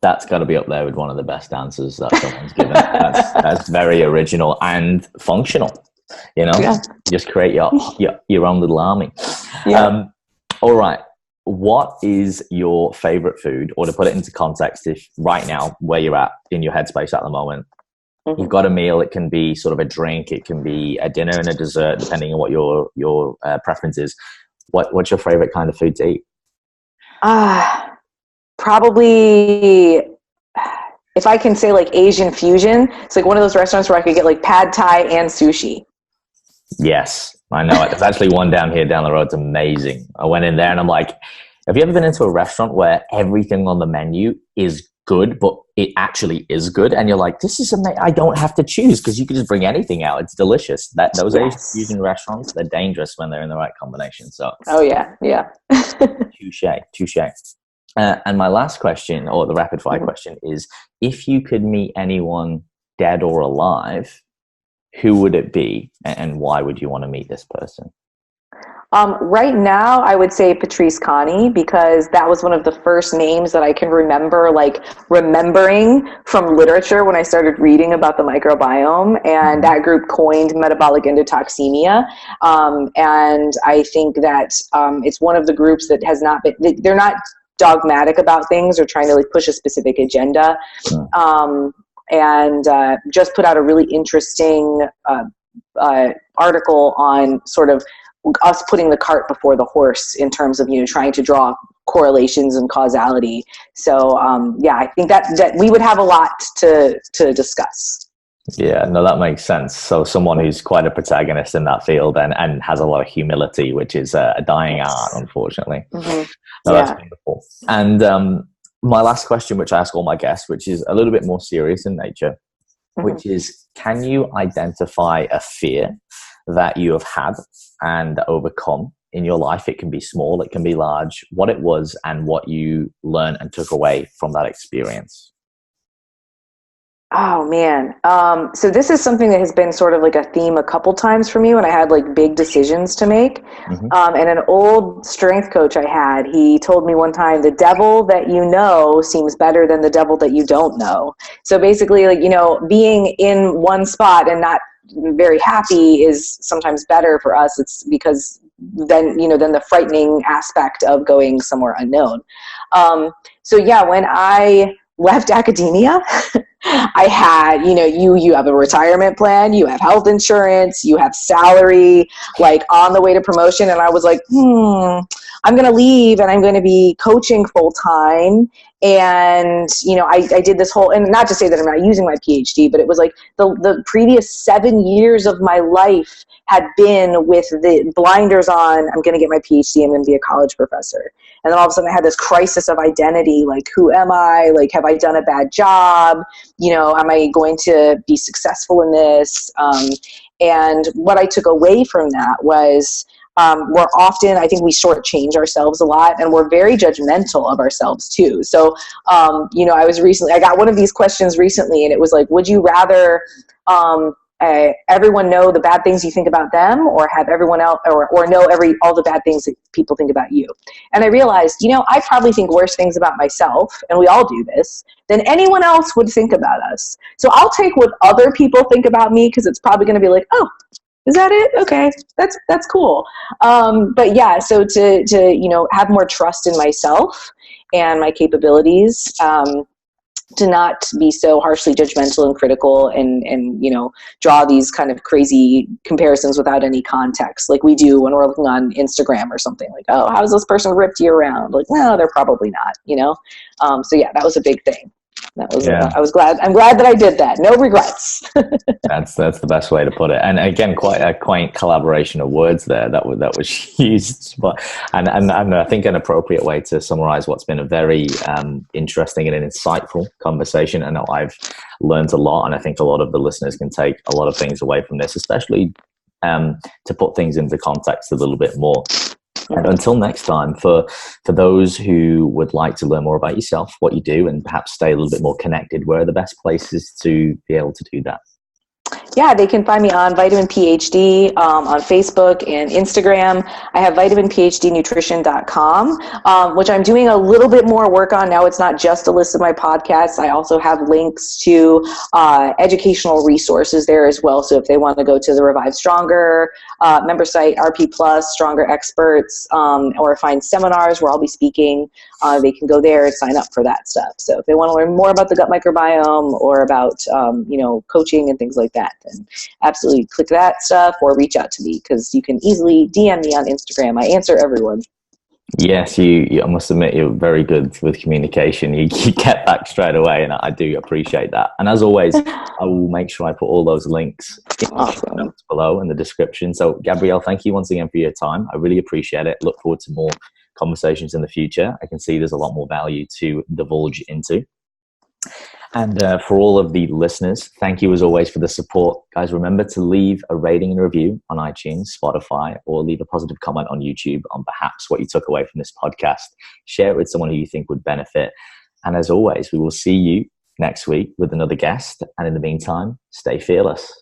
That's got to be up there with one of the best answers that someone's given. That's very original and functional. You know, just create your own little army. All right. What is your favorite food? Or to put it into context, if right now where you're at in your headspace at the moment, you've got a meal, it can be sort of a drink, it can be a dinner and a dessert, depending on what your preference is. What's your favorite kind of food to eat? Probably, if I can say, like Asian fusion. It's like one of those restaurants where I could get like pad thai and sushi. Yes, I know it. There's actually one down the road. It's amazing. I went in there and I'm like, have you ever been into a restaurant where everything on the menu is good, but it actually is good? And you're like, this is amazing. I don't have to choose, because you can just bring anything out. It's delicious. Those Asian fusion restaurants, they're dangerous when they're in the right combination. So, touche. And my last question, or the rapid fire question, is, if you could meet anyone dead or alive, who would it be, and why would you want to meet this person? Right now, I would say Patrice Khani, because that was one of the first names that I can remember, like remembering from literature when I started reading about the microbiome, and that group coined metabolic endotoxemia. And I think that it's one of the groups that has not been, they're not dogmatic about things or trying to like push a specific agenda. And just put out a really interesting article on sort of us putting the cart before the horse in terms of, you know, trying to draw correlations and causality. So I think that we would have a lot to discuss. Yeah, no, that makes sense. So someone who's quite a protagonist in that field and has a lot of humility, which is a dying art, unfortunately. That's wonderful. And my last question, which I ask all my guests, which is a little bit more serious in nature, which is, can you identify a fear that you have had and overcome in your life? It can be small, it can be large, what it was and what you learned and took away from that experience. Oh man. So this is something that has been sort of like a theme a couple times for me when I had like big decisions to make. And an old strength coach I had, he told me one time, the devil that you know seems better than the devil that you don't know. So basically, like, you know, being in one spot and not very happy is sometimes better for us. It's because then, you know, then the frightening aspect of going somewhere unknown. When I left academia, I had, you know, you have a retirement plan, you have health insurance, you have salary, like on the way to promotion. And I was like, I'm going to leave and I'm going to be coaching full time. And, I did this whole, and not to say that I'm not using my PhD, but it was like the previous 7 years of my life had been with the blinders on. I'm going to get my PhD. I'm going to be a college professor. And then all of a sudden I had this crisis of identity. Like, who am I? Like, have I done a bad job? Am I going to be successful in this? And what I took away from that was, we're often, I think we shortchange ourselves a lot, and we're very judgmental of ourselves too. So, I got one of these questions recently, and it was like, would you rather everyone know the bad things you think about them, or have everyone else, or know all the bad things that people think about you? And I realized, I probably think worse things about myself, and we all do this, than anyone else would think about us. So I'll take what other people think about me, because it's probably going to be like, oh, is that it? Okay, that's cool. But yeah, so to have more trust in myself and my capabilities, to not be so harshly judgmental and critical, and draw these kind of crazy comparisons without any context, like we do when we're looking on Instagram or something. Like, oh, how's this person ripped you around? Like, no, they're probably not. So yeah, that was a big thing. That was, I'm glad that I did that. No regrets. That's the best way to put it. And again, quite a quaint collaboration of words there that was used, but and I think an appropriate way to summarize what's been a very interesting and insightful conversation. And I've learned a lot, and I think a lot of the listeners can take a lot of things away from this, especially to put things into context a little bit more. And until next time, for those who would like to learn more about yourself, what you do, and perhaps stay a little bit more connected, where are the best places to be able to do that? Yeah, they can find me on Vitamin PhD on Facebook and Instagram. I have vitaminphdnutrition.com, which I'm doing a little bit more work on now. It's not just a list of my podcasts. I also have links to educational resources there as well. So if they want to go to the Revive Stronger member site, RP Plus, Stronger Experts, or find seminars where I'll be speaking, they can go there and sign up for that stuff. So if they want to learn more about the gut microbiome, or about coaching and things like that, then absolutely click that stuff, or reach out to me, because you can easily DM me on Instagram. I answer everyone. Yes, I must admit, you're very good with communication. You get back straight away, and I do appreciate that. And as always, I will make sure I put all those links in the notes below in the description. So Gabrielle, thank you once again for your time. I really appreciate it. Look forward to more conversations in the future. I can see there's a lot more value to divulge into. And for all of the listeners, thank you as always for the support. Guys, remember to leave a rating and review on iTunes, Spotify, or leave a positive comment on YouTube on perhaps what you took away from this podcast. Share it with someone who you think would benefit. And as always, we will see you next week with another guest. And in the meantime, stay fearless.